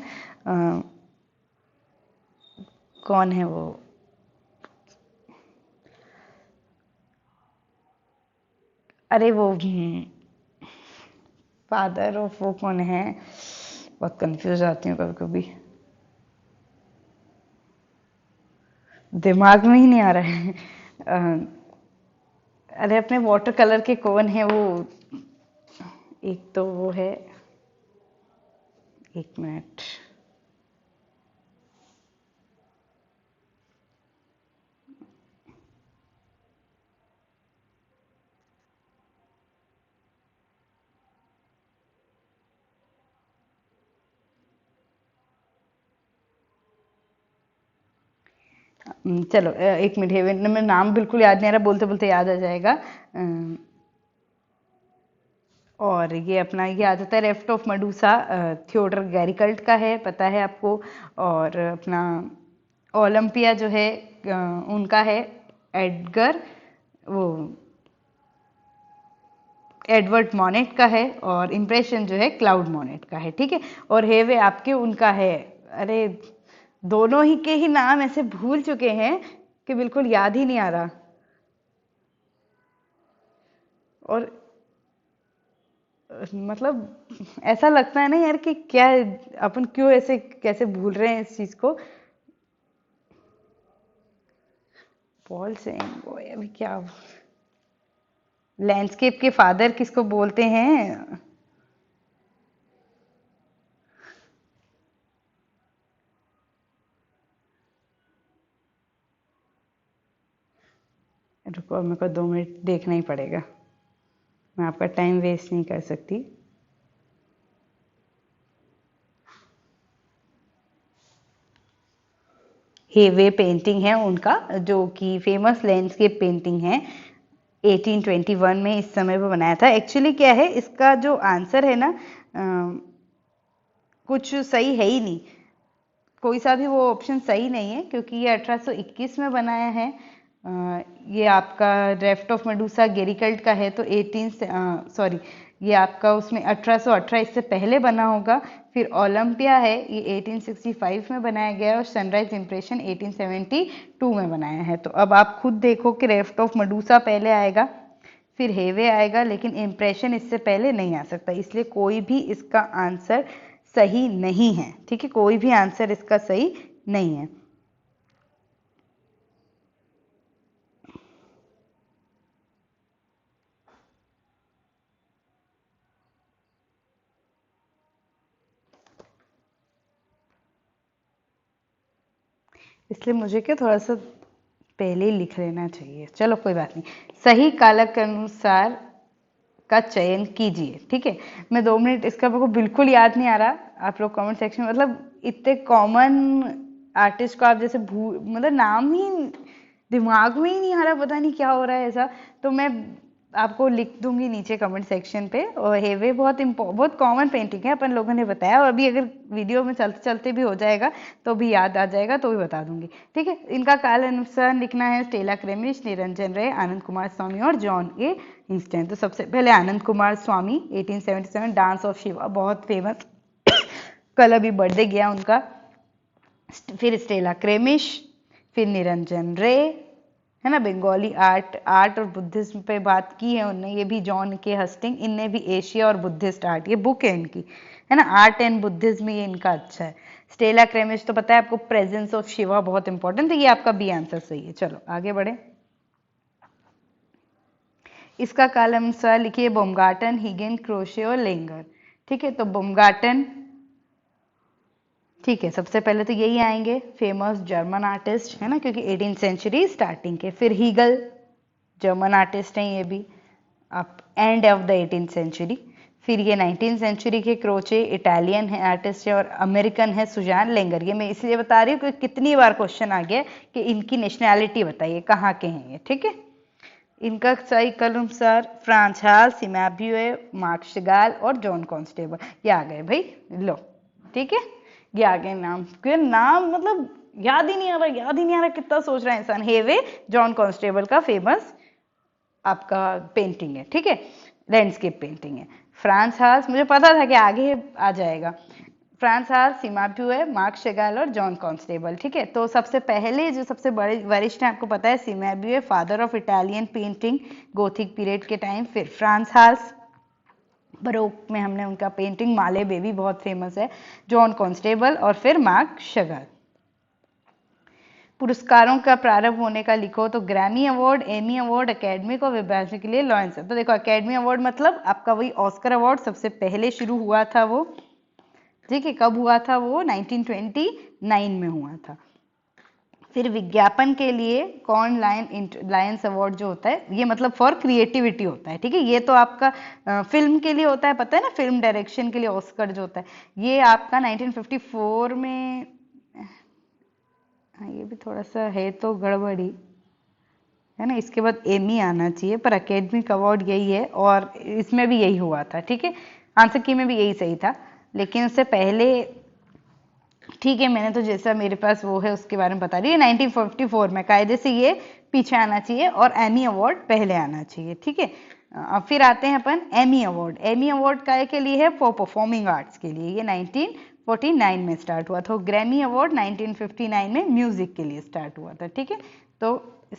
कौन है वो, अरे वो फादर ऑफ वो कौन है, बहुत कंफ्यूज आती हूँ कभी कभी, दिमाग में ही नहीं आ रहा है। अरे अपने वाटर कलर के कौन है वो, एक तो वो है, एक मिनट। चलो एक मिनट, हेवन में नाम बिल्कुल याद नहीं आ रहा, बोलते बोलते याद आ जाएगा। और ये अपना ये आ जाता है रेफ्ट ऑफ मडूसा, थियोडर गैरिकल्ट का है, पता है आपको। और अपना ओलंपिया जो है उनका है एडगर, वो एडवर्ड मोनेट का है। और इम्प्रेशन जो है क्लाउड मोनेट का है, ठीक है। और हेवे आपके उनका है। अरे दोनों ही के ही नाम ऐसे भूल चुके हैं कि बिल्कुल याद ही नहीं आ रहा। और मतलब ऐसा लगता है ना यार कि क्या अपन क्यों ऐसे कैसे भूल रहे हैं इस चीज को। पॉल सेन वो अभी क्या, लैंडस्केप के फादर किसको बोलते हैं। रुको मेरे को 2 मिनट देखना ही पड़ेगा, मैं आपका टाइम वेस्ट नहीं कर सकती। हेवे पेंटिंग है उनका, जो कि फेमस लैंडस्केप पेंटिंग है, 1821 में इस समय पे बनाया था। एक्चुअली क्या है इसका जो आंसर है ना, कुछ सही है ही नहीं, कोई सा भी वो ऑप्शन सही नहीं है, क्योंकि ये 1821 में बनाया है। ये आपका रेफ्ट ऑफ मेडूसा गेरिकल्ट का है, तो 18 सॉरी ये आपका उसमें 1818 इससे पहले बना होगा। फिर ओलंपिया है, ये 1865 में बनाया गया है। और सनराइज इम्प्रेशन 1872 में बनाया है। तो अब आप खुद देखो कि रेफ्ट ऑफ मेडूसा पहले आएगा, फिर हेवे आएगा, लेकिन इम्प्रेशन इससे पहले नहीं आ सकता, इसलिए कोई भी इसका आंसर सही नहीं है, ठीक है। कोई भी आंसर इसका सही नहीं है। इसलिए मुझे क्या थोड़ा सा पहले ही लिख लेना चाहिए। चलो कोई बात नहीं, सही कालक के अनुसार का चयन कीजिए, ठीक है। मैं 2 मिनट, इसका मेरे को बिल्कुल याद नहीं आ रहा। आप लोग कमेंट सेक्शन में, मतलब इतने कॉमन आर्टिस्ट को आप जैसे भूल, मतलब नाम ही दिमाग में ही नहीं आ रहा, पता नहीं क्या हो रहा है ऐसा। तो मैं आपको लिख दूंगी नीचे कमेंट सेक्शन पे। और हेवे बहुत कॉमन पेंटिंग है, अपन लोगों ने बताया। और अभी अगर वीडियो में चलते चलते भी हो जाएगा तो भी याद आ जाएगा, तो भी बता दूंगी, ठीक है। इनका काल अनुसार लिखना है स्टेला क्रेमिश, निरंजन रे, आनंद कुमार स्वामी और जॉन ए हिंस्टन। तो सबसे पहले आनंद कुमार स्वामी 1877, डांस ऑफ शिवा, बहुत फेमस, कल अभी बर्थडे गया उनका। फिर स्टेला क्रेमिश, फिर निरंजन रे, है ना, बंगाली आर्ट और बुद्धिज्म पे बात की है उनने। ये भी जॉन के हस्टिंग, इनने भी एशिया और बुद्धिस्ट आर्ट, ये बुक है इनकी, है ना, आर्ट एंड बुद्धिज्म, ये इनका अच्छा है। स्टेला क्रेमिश तो पता है आपको, प्रेजेंस ऑफ शिवा बहुत इंपॉर्टेंट है। ये आपका बी आंसर सही है। चलो आगे बढ़े। इसका काल अनुसार लिखिए बोमगार्टन, हिगेन, क्रोशे और लेंगर, ठीक है। तो बोमगार्टन, ठीक है, सबसे पहले तो यही आएंगे, फेमस जर्मन आर्टिस्ट, है ना, क्योंकि 18th सेंचुरी स्टार्टिंग के। फिर हीगल, जर्मन आर्टिस्ट हैं ये भी, आप end of the 18th century. फिर ये 19th सेंचुरी के क्रोचे, इटालियन है आर्टिस्ट है। और अमेरिकन है सुजान लेंगर। ये मैं इसलिए बता रही हूँ कि कितनी बार क्वेश्चन आ गया कि इनकी नेशनैलिटी बताइए, कहाँ के हैं ये, ठीक है। इनका सही कल अनुसार फ्रांस हाल, सिमाब्यूए, मार्क शगाल और जॉन कॉन्स्टेबल, ये आ गए भाई, लो, ठीक है। ये आ गए नाम, क्योंकि नाम मतलब याद ही नहीं आ रहा, याद ही नहीं आ रहा, कितना सोच रहा है इंसान। हेवे जॉन कॉन्स्टेबल का फेमस आपका पेंटिंग है, ठीक है, लैंडस्केप पेंटिंग है। फ्रांस हाउस मुझे पता था कि आगे आ जाएगा। फ्रांस हाल, सिमाब्युए, मार्क शेगाल और जॉन कॉन्स्टेबल। ठीक है, तो सबसे पहले जो सबसे बड़े वरिष्ठ हैं आपको पता है Cimabue, father of Italian painting Gothic period के टाइम। फिर फ्रांस हाल्स, बरोक में हमने उनका पेंटिंग माले बेबी बहुत फेमस है। जॉन कॉन्स्टेबल और फिर मार्क शेगाल। पुरस्कारों का प्रारंभ होने का लिखो तो Grammy award, Emmy award, academy को विभाजन के लिए लॉरेंस। तो देखो एकेडमी अवार्ड मतलब आपका वही ऑस्कर अवार्ड सबसे पहले शुरू हुआ था वो। ठीक है, कब हुआ था वो? 1929 में हुआ था। फिर विज्ञापन के लिए कॉर्न लायंस अवार्ड जो होता है ये मतलब फॉर क्रिएटिविटी होता है। ठीक है, ये तो आपका फिल्म के लिए होता है, पता है ना, फिल्म डायरेक्शन के लिए ऑस्कर जो होता है ये आपका 1954 में। हाँ, ये भी थोड़ा सा है तो गड़बड़ी है ना, इसके बाद एमी आना चाहिए, पर एकेडमिक अवार्ड यही है और इसमें भी यही हुआ था। ठीक है, आंसर की में भी यही सही था, लेकिन उससे पहले ठीक है मैंने तो जैसा मेरे पास वो है उसके बारे में बता रही है। 1954 में कायदे से ये पीछे आना चाहिए और एमी अवार्ड पहले आना चाहिए। ठीक है, अब फिर आते हैं अपन एमी अवार्ड। एमी अवार्ड काय के लिए है? फॉर परफॉर्मिंग आर्ट्स के लिए। ये 1949 में स्टार्ट हुआ था। ग्रैमी अवार्ड 1959 में म्यूजिक के लिए स्टार्ट हुआ था। ठीक है, तो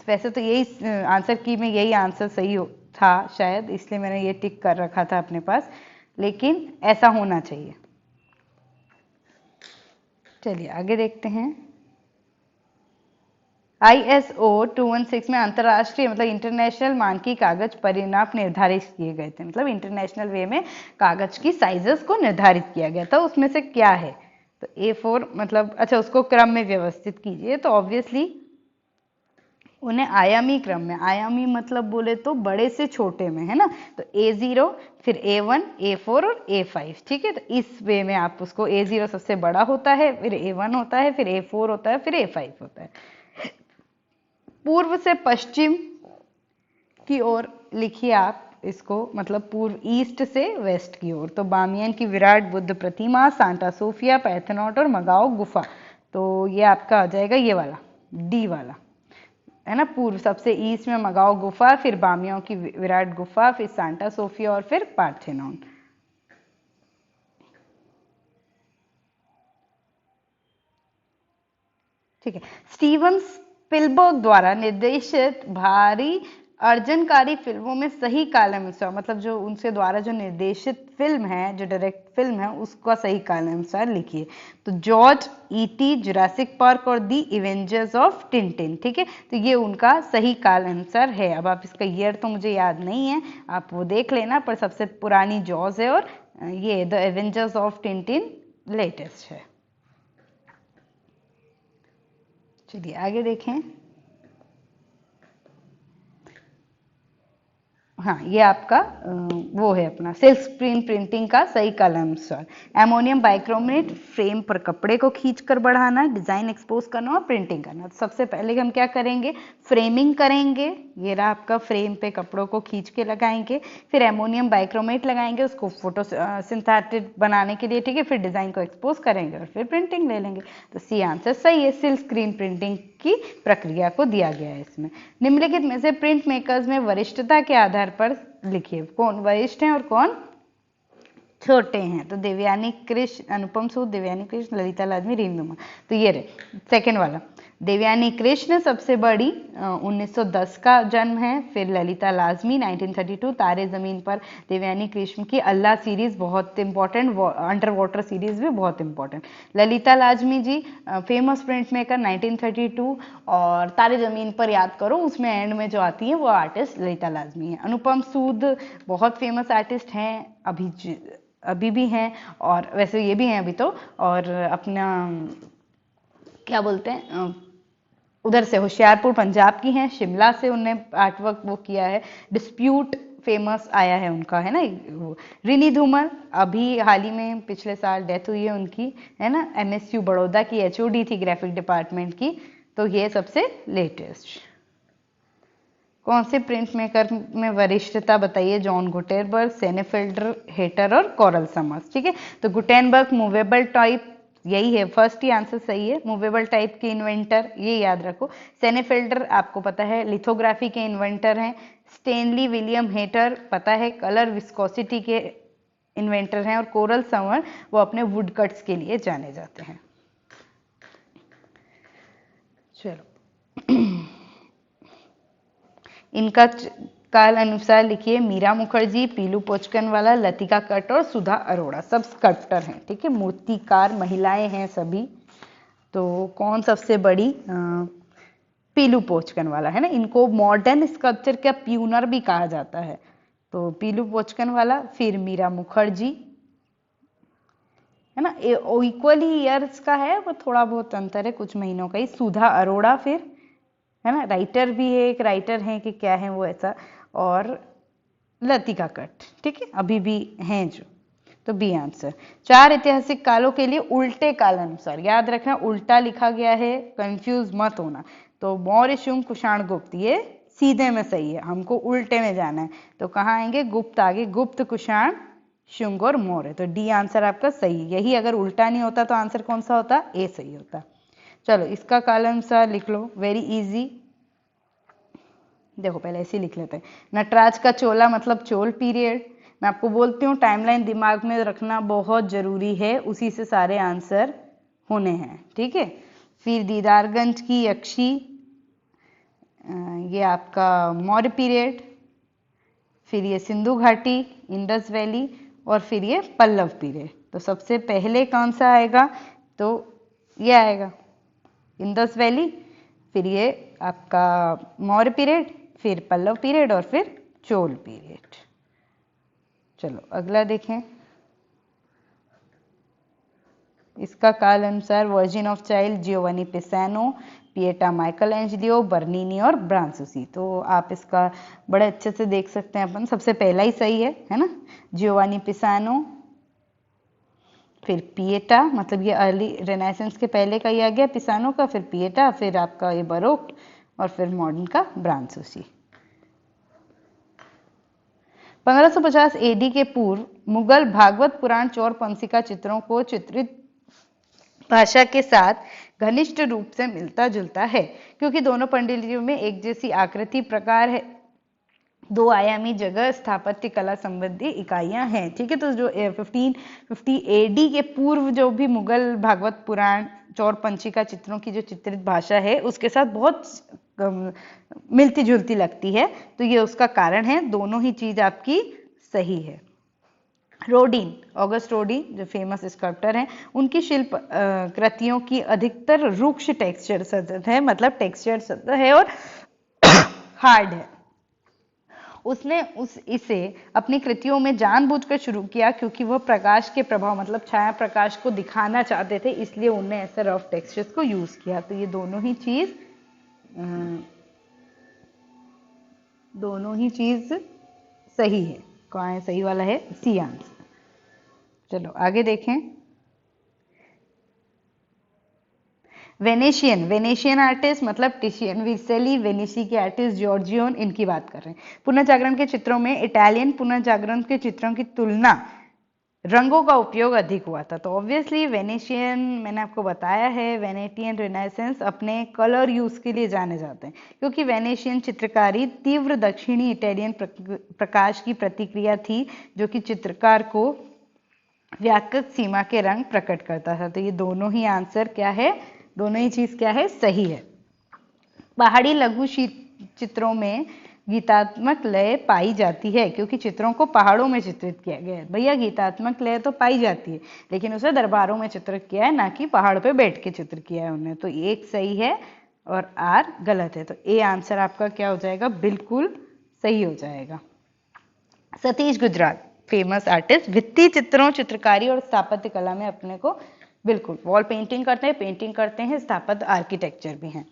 वैसे तो यही आंसर की में यही आंसर सही था शायद, इसलिए मैंने ये टिक कर रखा था अपने पास, लेकिन ऐसा होना चाहिए। चलिए आगे देखते हैं। ISO 216 में अंतरराष्ट्रीय मतलब इंटरनेशनल मानकी कागज परिमाप निर्धारित किए गए थे। मतलब इंटरनेशनल वे में कागज की साइजेस को निर्धारित किया गया था। उसमें से क्या है? तो A4 मतलब अच्छा उसको क्रम में व्यवस्थित कीजिए। तो ऑब्वियसली उन्हें आयामी क्रम में, आयामी मतलब बोले तो बड़े से छोटे में, है ना। तो A0 फिर A1 A4 और A5। ठीक है, तो इस वे में आप उसको A0 सबसे बड़ा होता है, फिर A1 होता है, फिर A4 होता है, फिर A5 होता है। पूर्व से पश्चिम की ओर लिखिए आप इसको, मतलब पूर्व ईस्ट से वेस्ट की ओर। तो बामियन की विराट बुद्ध प्रतिमा, सांता सोफिया, पैथनॉट और मगाओ गुफा। तो ये आपका आ जाएगा ये वाला डी वाला, है ना। पूर्व सबसे ईस्ट में मगाओ गुफा, फिर बामियों की विराट गुफा, फिर सांता सोफिया और फिर पार्थेनॉन। ठीक है, स्टीवन स्पिलबर्ग द्वारा निर्देशित भारी अर्जनकारी फिल्मों में सही कालानुसार, मतलब जो उनसे द्वारा जो निर्देशित फिल्म है, जो डायरेक्ट फिल्म है, उसका सही कालानुसार लिखिए। तो जॉर्ज E.T., जुरासिक पार्क और दी इवेंजर्स ऑफ टिंटिन। ठीक है, तो ये उनका सही कालानुसार है। अब आप इसका ईयर तो मुझे याद नहीं है, आप वो देख लेना, पर सबसे पुरानी जॉर्ज है और ये the Avengers of Tintin latest है। चलिए आगे देखें। हाँ, ये आपका वो है अपना सिल्क स्क्रीन प्रिंटिंग का सही कालानुसार। एमोनियम बाइक्रोमेट फ्रेम पर कपड़े को खींचकर बढ़ाना, डिजाइन एक्सपोज करना और प्रिंटिंग करना। तो सबसे पहले हम क्या करेंगे? फ्रेमिंग करेंगे। ये रहा आपका फ्रेम पे कपड़ों को खींच के लगाएंगे, फिर एमोनियम बाइक्रोमेट लगाएंगे उसको फोटो सिंथेटिक बनाने के लिए। ठीक है, फिर डिजाइन को एक्सपोज करेंगे और फिर प्रिंटिंग ले लेंगे। तो सी आंसर सही है, सिल्क स्क्रीन प्रिंटिंग की प्रक्रिया को दिया गया है इसमें। निम्नलिखित में से प्रिंट मेकर्स में वरिष्ठता के आधार पर लिखिए, कौन वरिष्ठ हैं और कौन छोटे हैं। तो देवयानी कृष्ण, अनुपम सूद, देवयानी कृष्ण, ललिता लाजमी, रीम। तो ये रहे सेकेंड वाला। देवयानी कृष्ण सबसे बड़ी 1910 का जन्म है। फिर ललिता लाजमी 1932, तारे जमीन पर। देवयानी कृष्ण की अल्लाह सीरीज बहुत इंपॉर्टेंट, अंडर वाटर सीरीज भी बहुत इंपॉर्टेंट। ललिता लाजमी जी फेमस प्रिंट मेकर 1932, और तारे जमीन पर याद करो उसमें एंड में जो आती है वो आर्टिस्ट ललिता लाजमी है। अनुपम सूद बहुत फेमस आर्टिस्ट हैं, अभी भी हैं और वैसे ये भी हैं अभी तो, और अपना क्या बोलते हैं उधर से होशियारपुर पंजाब की हैं, शिमला से उन्हें आर्टवर्क वो किया है। डिस्प्यूट फेमस आया है उनका, है ना। रिनी धूमल अभी हाल ही में पिछले साल डेथ हुई है उनकी, है ना। MSU बड़ौदा की HOD थी ग्राफिक डिपार्टमेंट की। तो ये सबसे लेटेस्ट। कौन से प्रिंट मेकर में वरिष्ठता बताइए? जॉन गुटेनबर्ग, सेनेफेल्डर, हेटर और कोरल समर्स। ठीक है, तो गुटेनबर्ग मूवेबल टाइप, यही है, फर्स्ट ही आंसर सही है, मूवेबल टाइप के इन्वेंटर, ये याद रखो। सेनेफेल्डर आपको पता है लिथोग्राफी के इन्वेंटर हैं। स्टेनली विलियम हेटर पता है कलर विस्कोसिटी के इन्वेंटर हैं, और कोरल संवर वो अपने वुड कट्स के लिए जाने जाते हैं। चलो इनका काल अनुसार लिखिए। मीरा मुखर्जी, पीलू पोचकनवाला, लतिका कट और सुधा अरोड़ा सब स्कल्प्टर हैं, ठीक है, मूर्तिकार महिलाएं हैं सभी। तो कौन सबसे बड़ी? पीलू पोचकनवाला है ना, इनको मॉडर्न स्कल्पचर का प्यूनर भी कहा जाता है। तो पीलू पोचकनवाला, फिर मीरा मुखर्जी, है ना, इक्वली ईयर्स का है, वो थोड़ा बहुत अंतर है, कुछ महीनों का ही। सुधा अरोड़ा फिर, है ना, राइटर भी है, एक राइटर है कि क्या है वो ऐसा, और लतिका कट, ठीक है, अभी भी हैं जो। तो बी आंसर। 4 ऐतिहासिक कालों के लिए उल्टे काल अनुसार, याद रखना उल्टा लिखा गया है, कंफ्यूज मत होना। तो मौर्य, शुंग, कुषाण, गुप्त, ये सीधे में सही है, हमको उल्टे में जाना है। तो कहाँ आएंगे? गुप्त आगे, गुप्त, कुषाण, शुंग और मौर्य। तो डी आंसर आपका सही। यही अगर उल्टा नहीं होता तो आंसर कौन सा होता? ए सही होता। चलो इसका काल अनुसार लिख लो, वेरी इजी। देखो पहले ऐसे लिख लेते हैं। नटराज का चोला मतलब चोल पीरियड। मैं आपको बोलती हूँ टाइमलाइन दिमाग में रखना बहुत जरूरी है, उसी से सारे आंसर होने हैं, ठीक है। फिर दीदारगंज की यक्षी, ये आपका मौर्य पीरियड। फिर ये सिंधु घाटी, इंडस वैली, और फिर ये पल्लव पीरियड। तो सबसे पहले कौन सा आएगा? तो ये आएगा इंडस वैली, फिर ये आपका मौर्य पीरियड, फिर पल्लव पीरियड और फिर चोल पीरियड। चलो अगला देखें। इसका काल अनुसार Virgin of child Giovanni Pisano, Pieta Michelangelo, Bernini और ब्रांसुसी। तो आप इसका बड़े अच्छे से देख सकते हैं अपन, सबसे पहला ही सही है ना, जियोवानी पिसानो, फिर पिएटा, मतलब ये अर्ली रेनेसेंस के पहले का ही आ गया पिसानो का, फिर पिएटा, फिर आपका ये बरोक, और फिर मॉडर्न का ब्रांसुसी। 1550 एडी के पूर्व मुगल भागवत पुराण चौर पंसिका चित्रों को चित्रित भाषा के साथ घनिष्ठ रूप से मिलता जुलता है, क्योंकि दोनों पांडुलिपियों में एक जैसी आकृति प्रकार है, 2 आयामी जगह स्थापत्य कला संबंधी इकाइयां हैं, ठीक है। तो जो 1550 एडी के पूर्व जो भी मुगल भागवत पुराण चौर पंचिका चित्रों की जो चित्रित भाषा है उसके साथ बहुत मिलती जुलती लगती है, तो ये उसका कारण है। दोनों ही चीज आपकी सही है। रोडिन, ऑगस्ट रोडिन जो फेमस स्कल्प्टर हैं, उनकी शिल्प कृतियों की अधिकतर रुक्ष टेक्सचर सतह है, मतलब टेक्सचर सतह है और हार्ड है। उसने इसे अपनी कृतियों में जानबूझकर शुरू किया क्योंकि वह प्रकाश के प्रभाव मतलब छाया प्रकाश को दिखाना चाहते थे, इसलिए उन्होंने ऐसे रफ टेक्सचर्स को यूज किया। तो ये दोनों ही चीज सही है। कौन है सही वाला? है सी आंसर। चलो आगे देखें। वेनेशियन आर्टिस्ट मतलब टिशियन, विसेली, वेनिसी के आर्टिस्ट जॉर्जियोन, इनकी बात कर रहे हैं। पुनर्जागरण के चित्रों में इटालियन पुनर्जागरण के चित्रों की तुलना रंगों का उपयोग अधिक हुआ था। तो ऑब्वियसली वेनेशियन, मैंने आपको बताया है, वेनेटियन रिनाइसेंस अपने कलर यूज के लिए जाने जाते हैं, क्योंकि वेनेशियन चित्रकारी तीव्र दक्षिणी इटालियन प्रकाश की प्रतिक्रिया थी, जो कि चित्रकार को व्याकृत सीमा के रंग प्रकट करता था। तो ये दोनों ही आंसर क्या है? दोनों ही चीज क्या है? सही है। पहाड़ी लघु चित्रों में गीतात्मक लय पाई जाती है, क्योंकि चित्रों को पहाड़ों में चित्रित किया गया है। भैया गीतात्मक लय तो पाई जाती है, लेकिन उसे दरबारों में चित्रित किया है, ना कि पहाड़ पे बैठ के चित्र किया है उन्हें। तो एक सही है और आर गलत है। तो ए आंसर आपका क्या हो जाएगा? बिल्कुल सही हो जाएगा। सतीश गुजराल फेमस आर्टिस्ट, भित्ति चित्रों, चित्रकारी और स्थापत्य कला में अपने को बिल्कुल वॉल पेंटिंग करते हैं, स्थापत्य आर्किटेक्चर भी हैं।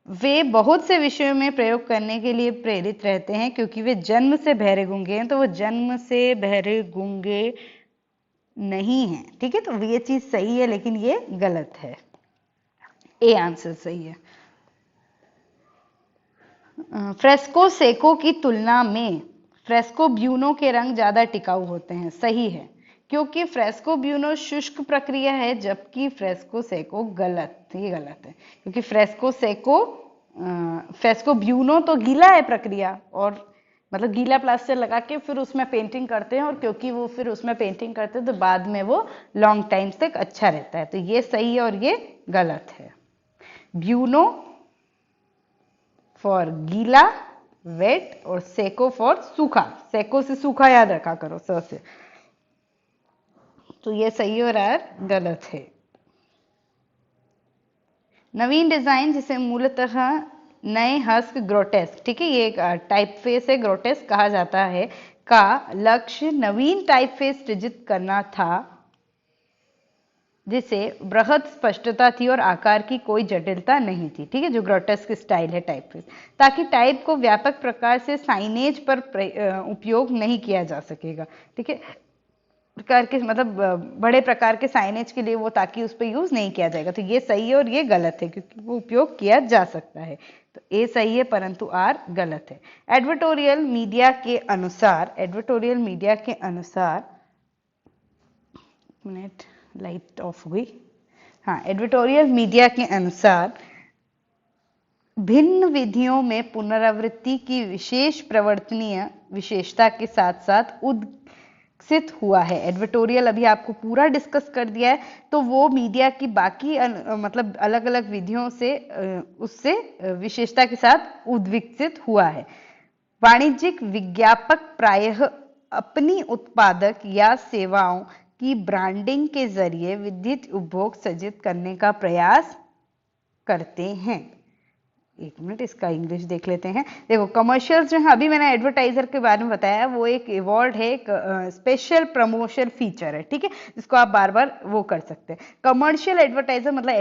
वे बहुत से विषयों में प्रयोग करने के लिए प्रेरित रहते हैं, क्योंकि वे जन्म से बहरे गूंगे हैं। तो वो जन्म से बहरे गूंगे नहीं है, ठीक है। तो ये चीज सही है, लेकिन ये गलत है। ए आंसर सही है। फ्रेस्को सेको की तुलना में फ्रेस्को ब्यूनो के रंग ज्यादा टिकाऊ होते हैं। सही है, क्योंकि फ्रेस्को ब्यूनो शुष्क प्रक्रिया है, जबकि फ्रेस्को सेको गलत। ये गलत है, क्योंकि फ्रेस्को ब्यूनो तो गीला है प्रक्रिया, और मतलब गीला प्लास्टर लगा के फिर उसमें पेंटिंग करते हैं, और क्योंकि वो फिर उसमें पेंटिंग करते हैं तो बाद में वो लॉन्ग टाइम तक अच्छा रहता है। तो ये सही है और ये गलत है। ब्यूनो फॉर गीला, वेट, और सेको फॉर सूखा। सेको से सूखा याद रखा करो स से। तो ये सही और यार गलत है। नवीन डिजाइन जिसे मूलतः नए हस्क ग्रोटेस्क, ठीक है, ये एक टाइपफेस है, ग्रोटेस्क कहा जाता है, का लक्ष्य नवीन टाइपफेस सृजित करना था जिसे बृहद स्पष्टता थी और आकार की कोई जटिलता नहीं थी। ठीक है, जो ग्रोटेस्क स्टाइल है टाइपफेस, ताकि टाइप को व्यापक प्रकार से साइनेज पर उपयोग नहीं किया जा सकेगा। ठीक है, प्रकार के मतलब बड़े प्रकार के साइनेज के लिए वो, ताकि उस पर यूज नहीं किया जाएगा। तो ये सही है और ये गलत है, क्योंकि वो उपयोग किया जा सकता है। तो ए सही है परंतु आर गलत है। एडवर्टोरियल मीडिया के अनुसार, एडवर्टोरियल मीडिया के अनुसार, मिनट लाइट ऑफ हो गई, हाँ, एडवर्टोरियल मीडिया के अनुसार भिन्न विधियों में पुनरावृत्ति की विशेष प्रवर्तनीय विशेषता के साथ साथ विकसित हुआ है। एडवर्टोरियल अभी आपको पूरा डिस्कस कर दिया है, तो वो मीडिया की बाकी मतलब अलग अलग विधियों से उससे विशेषता के साथ उद्विकसित हुआ है। वाणिज्यिक विज्ञापक प्रायः अपनी उत्पादक या सेवाओं की ब्रांडिंग के जरिए विद्युत उपभोग सृजित करने का प्रयास करते हैं। एक मिनट, इसका इंग्लिश देख लेते हैं। देखो, कमर्शियल्स जो है, अभी मैंने एडवर्टाइजर के बारे में बताया, वो एक अवार्ड है, एक स्पेशल प्रमोशन फीचर है, ठीक है, जिसको आप बार बार वो कर सकते हैं। कमर्शियल एडवर्टाइजर मतलब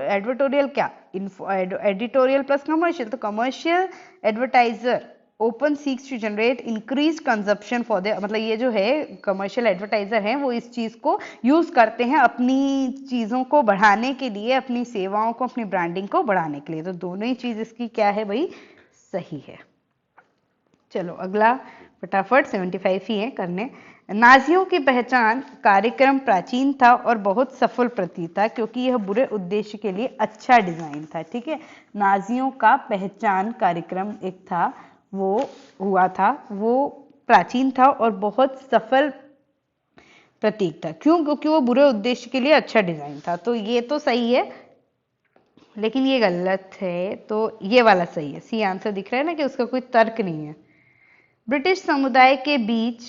एडवर्टोरियल क्या, एडिटोरियल प्लस कमर्शियल। तो commercial advertiser open seeks to generate increase consumption for the, मतलब ये जो है कमर्शियल एडवर्टाइजर हैं, वो इस चीज को यूज करते हैं अपनी चीजों को बढ़ाने के लिए, अपनी सेवाओं को, अपनी ब्रांडिंग को बढ़ाने के लिए। तो दोनों ही चीज इसकी क्या है भाई, सही है। चलो अगला फटाफट, 75 ही है करने। नाजियों की पहचान कार्यक्रम प्राचीन था और बहुत सफल प्रतीत था क्योंकि यह बुरे उद्देश्य के लिए अच्छा डिजाइन था। ठीक है, नाजियों का पहचान कार्यक्रम एक था, वो हुआ था, वो प्राचीन था और बहुत सफल प्रतीक था। क्यों? क्योंकि वो बुरे उद्देश्य के लिए अच्छा डिजाइन था। तो ये तो सही है, लेकिन ये गलत है। तो ये वाला सही है, सी आंसर दिख रहा है ना कि उसका कोई तर्क नहीं है। ब्रिटिश समुदाय के बीच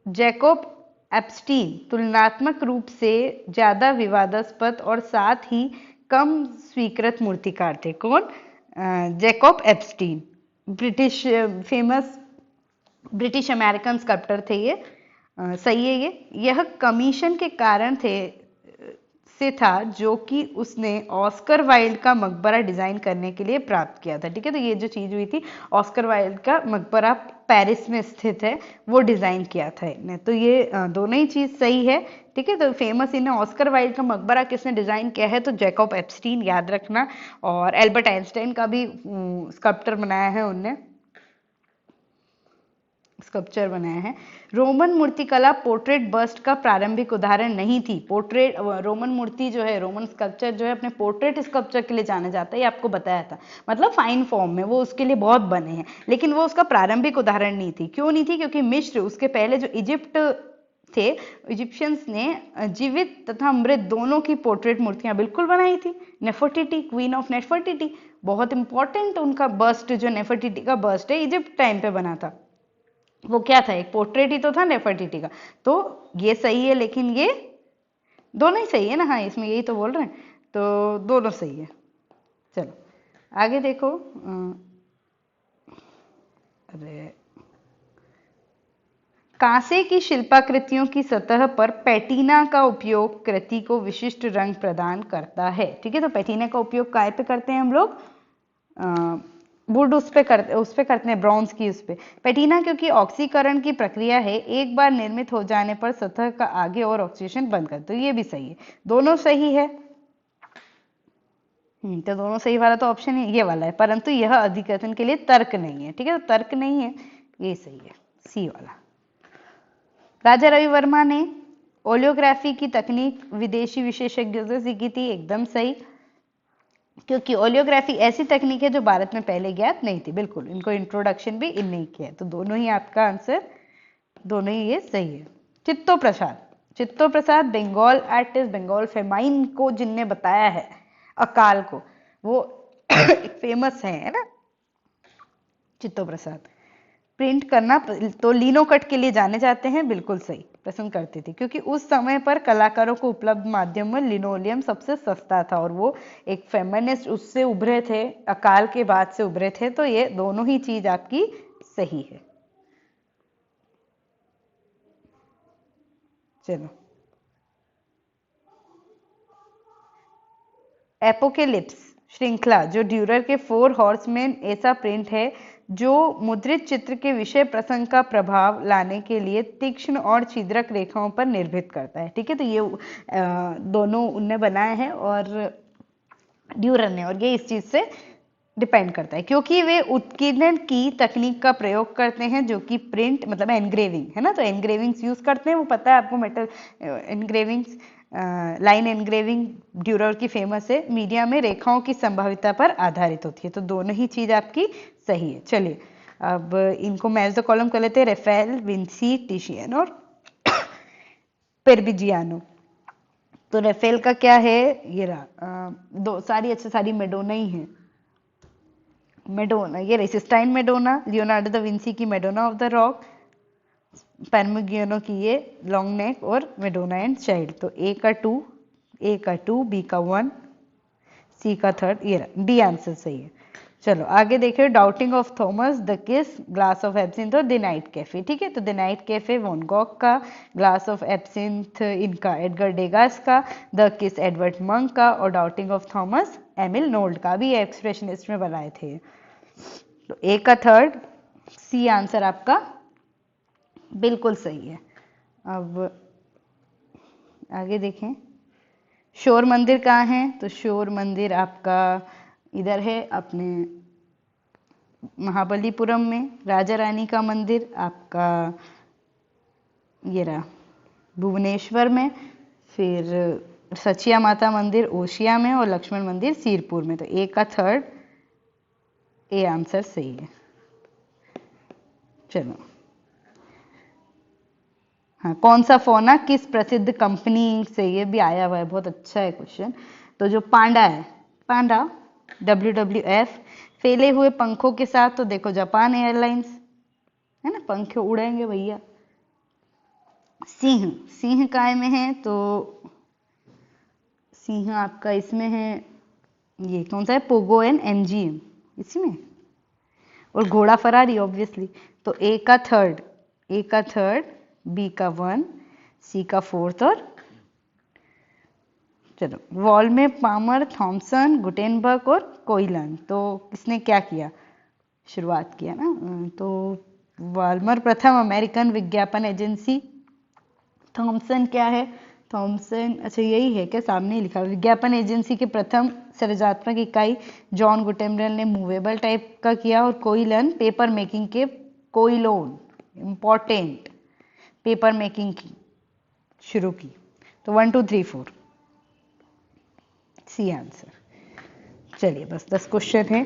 जैकब एप्स्टीन तुलनात्मक रूप से ज्यादा विवादास्पद और साथ ही कम स्वीकृत मूर्तिकार थे। कौन? Jacob Epstein, British famous British American sculptor थे ये। सही है ये। यह कमीशन के कारण से था जो कि उसने ऑस्कर वाइल्ड का मकबरा डिजाइन करने के लिए प्राप्त किया था। ठीक है, तो ये जो चीज हुई थी, ऑस्कर वाइल्ड का मकबरा पेरिस में स्थित है, वो डिजाइन किया था इन्हें। तो ये दोनों ही चीज सही है। ठीक है, तो फेमस इन्हें ऑस्कर वाइल्ड का मकबरा किसने डिजाइन किया है? तो जैकब एप्स्टीन, याद रखना। और एल्बर्ट आइंस्टाइन का भी स्कल्प्टर बनाया है उनने, स्कल्पचर बनाया है। रोमन मूर्तिकला पोर्ट्रेट बस्ट का प्रारंभिक उदाहरण नहीं थी। पोर्ट्रेट, रोमन मूर्ति जो है, रोमन स्कल्पचर जो है, अपने पोर्ट्रेट स्कल्पचर के लिए जाना जाता है, ये आपको बताया था। मतलब फाइन फॉर्म में वो उसके लिए बहुत बने हैं, लेकिन वो उसका प्रारंभिक उदाहरण नहीं थी। क्यों नहीं थी? क्योंकि मिस्र, उसके पहले जो इजिप्ट थे, इजिप्शियंस ने जीवित तथा मृत दोनों की पोर्ट्रेट मूर्तियां बिल्कुल बनाई थी। नेफर्टिटी, क्वीन ऑफ नेफर्टिटी, बहुत इंपॉर्टेंट उनका बस्ट, जो नेफर्टिटी का बस्ट है, इजिप्ट टाइम पे बना था। वो क्या था? एक पोर्ट्रेट ही तो था नेफर्टिटी का। तो ये सही है, लेकिन ये दोनों ही सही है ना। हाँ, इसमें यही तो बोल रहे हैं, तो दोनों सही है। चलो आगे देखो। अरे, कांसे की शिल्पाकृतियों की सतह पर पैटीना का उपयोग कृति को विशिष्ट रंग प्रदान करता है। ठीक है, तो पैटीना का उपयोग काय पे करते हैं हम लोग? वुड उस पे करते हैं, ब्रॉन्ज की उस पे। पैटीना क्योंकि ऑक्सीकरण की प्रक्रिया है, एक बार निर्मित हो जाने पर सतह का आगे और ऑक्सीडेशन बंद कर, तो ये भी सही है। दोनों सही है। तो दोनों सही वाला तो ऑप्शन ये वाला है, परंतु यह अधिकतन के लिए तर्क नहीं है। ठीक है, तो तर्क नहीं है, ये सही है, सी वाला। राजा रवि वर्मा ने ओलियोग्राफी की तकनीक विदेशी विशेषज्ञों से सीखी थी, एकदम सही। क्योंकि ओलियोग्राफी ऐसी तकनीक है जो भारत में पहले ज्ञात नहीं थी। बिल्कुल, इनको इंट्रोडक्शन भी इनने ही किया है। तो दोनों ही आपका आंसर, दोनों ही ये सही है। चित्तो प्रसाद, चित्तो प्रसाद बंगाल आर्टिस्ट, बंगाल फेमाइन को जिनने बताया है अकाल को, वो एक फेमस है ना चित्तो प्रसाद। प्रिंट करना तो लिनोकट के लिए जाने जाते हैं, बिल्कुल सही, पसंद करते थे क्योंकि उस समय पर कलाकारों को उपलब्ध माध्यम में लिनोलियम सबसे सस्ता था और वो एक फेमिनिस्ट उससे उभरे थे, अकाल के बाद से उभरे थे। तो ये दोनों ही चीज आपकी सही है। चलो, एपोकेलिप्स श्रृंखला जो ड्यूरर के 4 हॉर्समैन ऐसा प्रिंट है जो मुद्रित चित्र के विषय प्रसंग का प्रभाव लाने के लिए तीक्ष्ण और छिद्रक रेखाओं पर निर्भर करता है। ठीक है, तो ये दोनों उनने बनाए हैं और ड्यूरर ने, और ये इस चीज से डिपेंड करता है क्योंकि वे उत्कीर्णन की तकनीक का प्रयोग करते हैं जो कि प्रिंट मतलब एनग्रेविंग है ना, तो एनग्रेविंग्स यूज करते हैं। वो पता है आपको, metal engravings, line engraving Dürer की फेमस है, मीडिया में रेखाओं की संभाविता पर आधारित होती है। तो दोनों ही चीज आपकी सही है। चलिए अब इनको मैच द कॉलम कर लेते हैं। रेफेल, विंसी, टिशियन और पेरबिजियानो। तो रेफेल का क्या है, ये रहा, दो सारी अच्छा सारी मेडोना ही है। मेडोना, ये रही cysteine Madonna, Leonardo da Vinci की मेडोना ऑफ द रॉक, परमिगियानो की ये लॉन्ग नेक और मेडोना एंड चाइल्ड। तो ए का 2, ए का 2, बी का 1, सी का 3, ये रहा, डी आंसर सही है। चलो आगे देखिए, doubting of Thomas, the kiss, glass of absinthe और द नाइट कैफे। ठीक है, तो the night cafe Van Gogh का, ग्लास ऑफ एब्सिंथ इनका एडगर डेगास का, द किस एडवर्ड मंक का और doubting of Thomas Emil Nolde का भी एक्सप्रेशनिस्ट में बनाए थे। तो ए का 3, सी आंसर आपका बिल्कुल सही है। अब आगे देखें, शोर मंदिर कहाँ है, तो शोर मंदिर आपका इधर है अपने महाबलीपुरम में। राजा रानी का मंदिर आपका ये रहा भुवनेश्वर में, फिर सचिया माता मंदिर ओशिया में और लक्ष्मण मंदिर सीरपुर में। तो ए का 3, ए आंसर सही है। चलो, हाँ, कौन सा फोना किस प्रसिद्ध कंपनी से, ये भी आया हुआ है, बहुत अच्छा है क्वेश्चन। तो जो पांडा है, पांडा WWF, फैले हुए पंखों के साथ, तो देखो जापान एयरलाइंस है ना, पंखे उड़ेंगे भैया। सिंह, सिंह काय में है, तो सिंह आपका इसमें है, ये कौन सा है, पोगो एंड MGM इसमें, और घोड़ा फरारी ऑब्वियसली। तो ए का 3, ए का 3, बी का 1, सी का 4 और चलो वॉल में पामर, थॉमसन, गुटेनबर्ग और कोइलन। तो किसने क्या किया, शुरुआत किया ना, तो वाल्मर प्रथम अमेरिकन विज्ञापन एजेंसी, थॉमसन क्या है, थॉमसन अच्छा यही है क्या, सामने ही लिखा, विज्ञापन एजेंसी के प्रथम सृजनात्मक इकाई जॉन गुटेनबर्ग ने मूवेबल टाइप का किया, और कोइलन पेपर मेकिंग के, कोइलोन इंपॉर्टेंट पेपर मेकिंग की शुरू की। तो 1 2 3 4 सी आंसर। चलिए बस 10 क्वेश्चन है।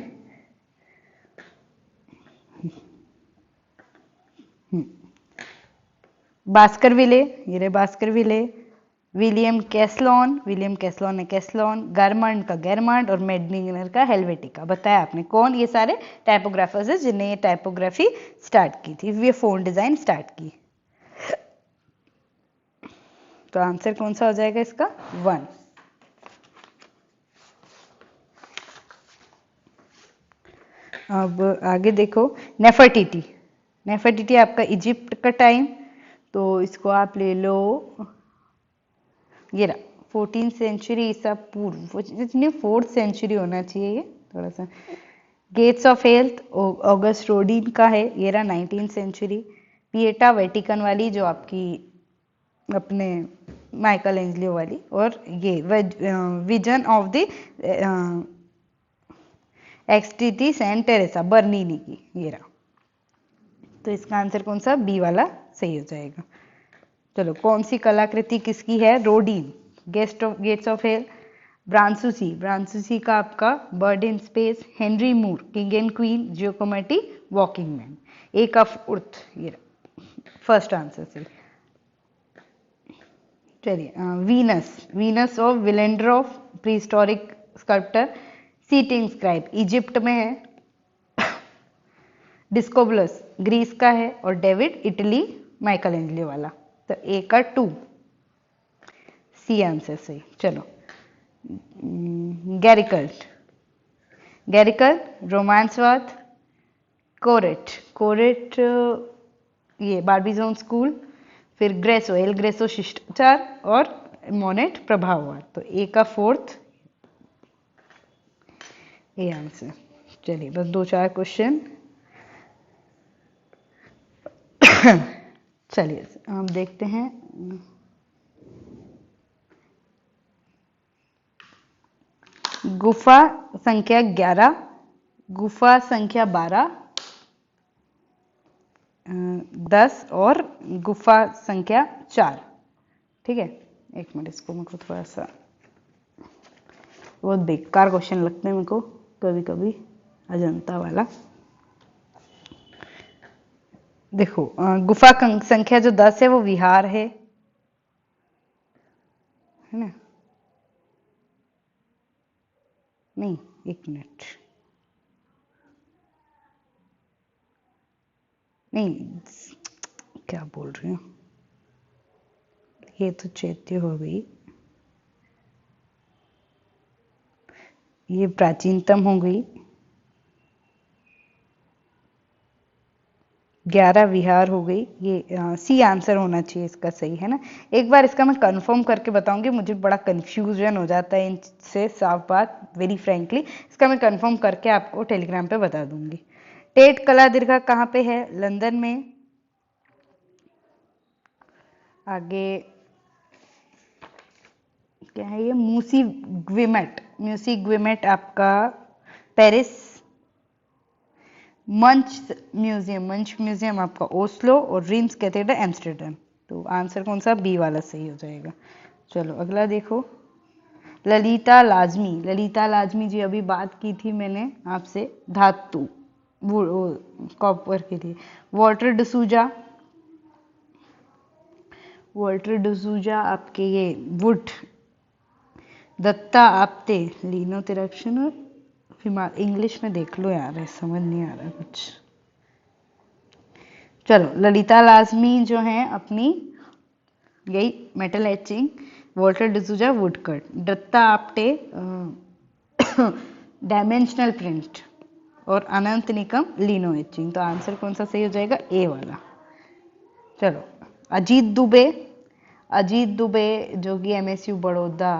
बास्करविले, ये रहे बास्करविले, विलियम कैसलॉन, विलियम कैसलॉन ने कैसलॉन, गारमंड का गैरमंड और मेडनिगर का हेल्वेटिका। बताया आपने कौन, ये सारे टाइपोग्राफर्स है जिन्हें ये टाइपोग्राफी स्टार्ट की थी, ये फोन डिजाइन स्टार्ट की। तो आंसर कौन सा हो जाएगा इसका, 1। अब आगे देखो, नेफरटिटी, नेफरटिटी आपका इजिप्ट का टाइम, तो इसको आप ले लो, ये रहा 14th सेंचुरी ईसा पूर्व, 4th सेंचुरी होना चाहिए ये थोड़ा सा। Gates of health August Rodin का है, ये रहा 19th सेंचुरी। पिएटा वेटिकन वाली जो आपकी अपने माइकल एंजलियो वाली, और ये vision of the ecstasy Saint Teresa Bernini की, ये रहा। तो इसका आंसर कौन सा, बी वाला सही हो जाएगा। चलो, कौन सी कलाकृति किसकी है, Rodin, Gates of Hell, Brancusi, Brancusi का आपका bird in space. Henry Moore, king and queen, Giacometti, walking man. A का फोर्थ, ये फर्स्ट आंसर से। चलिए, Venus, Venus of Willendorf, prehistoric sculptor, sitting scribe Egypt में है। डिस्कोबुलस Greece का है, और डेविड इटली, माइकल एंजली वाला। तो ए का 2, सी आंसर सही। चलो, गैरिकल्ट, गैरिकल रोमांसवाद, कोरेट, कोरेट ये बार्बिजोन स्कूल, फिर ग्रेसो, एल ग्रेसो शिष्टाचार, और मोनेट प्रभाववाद। तो ए का फोर्थ, ए आंसर। चलिए, बस 2-4 क्वेश्चन। चलिए हम देखते हैं। गुफा संख्या 11, गुफा संख्या 12, 10 और गुफा संख्या 4। ठीक है, एक मिनट, इसको मेरे को थोड़ा सा, बहुत बेकार क्वेश्चन लगते हैं मेरे को कभी कभी, अजंता वाला। देखो, गुफा संख्या जो 10 है वो विहार है ना? नहीं, एक मिनट, नहीं, क्या बोल रही हूँ, ये तो चैत्य हो गई, ये प्राचीनतम हो गई, 11 विहार हो गई। ये सी आंसर होना चाहिए इसका, सही है ना? एक बार इसका मैं कंफर्म करके बताऊंगी, मुझे बड़ा कंफ्यूजन हो जाता है इनसे, साफ बात, वेरी फ्रेंकली। इसका मैं कंफर्म करके आपको टेलीग्राम पे बता दूंगी। टेट कला दीर्घा कहाँ पे है? लंदन में। आगे क्या है ये? म्यूसी ग्विमेट आपका पेरिस। मंच म्यूजियम आपका ओस्लो, और रीम्स कैथेड्रल एम्स्टर्डम। तो आंसर कौन सा? बी वाला सही हो जाएगा। चलो अगला देखो, ललिता लाजमी, ललिता लाजमी जी अभी बात की थी मैंने आपसे, धातु, वो कॉपर के लिए। वॉल्टर डिसूजा आपके ये वुड। दत्ता आप्टे, लिनोतिरप्शन और इंग्लिश में देख लो यार, समझ नहीं आ रहा कुछ। चलो, ललिता लाजमी जो है अपनी यही metal etching, Walter D'Souza wood cut, Datta Apte dimensional print, और अनंत निकम लिनो एचिंग। तो आंसर कौन सा सही हो जाएगा? ए वाला। चलो, अजीत दुबे जो कि MSU बड़ौदा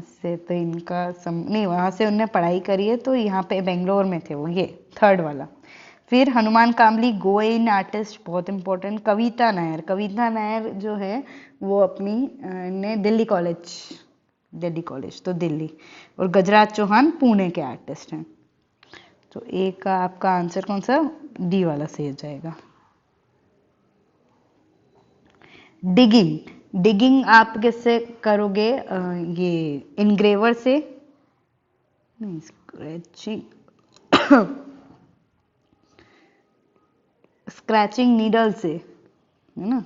से, तो इनका नहीं, वहां से उनने पढ़ाई करी है, तो यहाँ पे बेंगलोर में थे वो, ये थर्ड वाला। फिर हनुमान कामली, गोयन आर्टिस्ट, बहुत इंपॉर्टेंट। कविता नायर जो है वो अपनी ने दिल्ली कॉलेज तो दिल्ली। और गजराज चौहान पुणे के आर्टिस्ट हैं। तो ए का आपका आंसर कौन सा? डी वाला सही हो जाएगा। डिगिंग आप किससे करोगे? ये इनग्रेवर से, नहीं, स्क्रैचिंग नीडल से, है ना?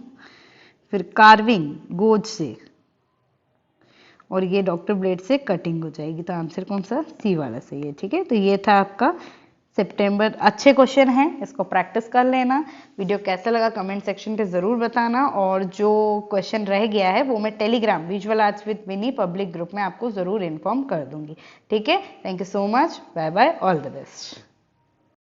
फिर कार्विंग गोज से, और ये डॉक्टर ब्लेड से कटिंग हो जाएगी। तो आंसर कौन सा? सी वाला सही है। ठीक है, तो ये था आपका सितंबर। अच्छे क्वेश्चन हैं, इसको प्रैक्टिस कर लेना। वीडियो कैसा लगा कमेंट सेक्शन पे जरूर बताना, और जो क्वेश्चन रह गया है वो मैं Telegram visual arts with Vini public group में आपको जरूर इन्फॉर्म कर दूंगी। ठीक है, thank you so much, bye bye, all the best.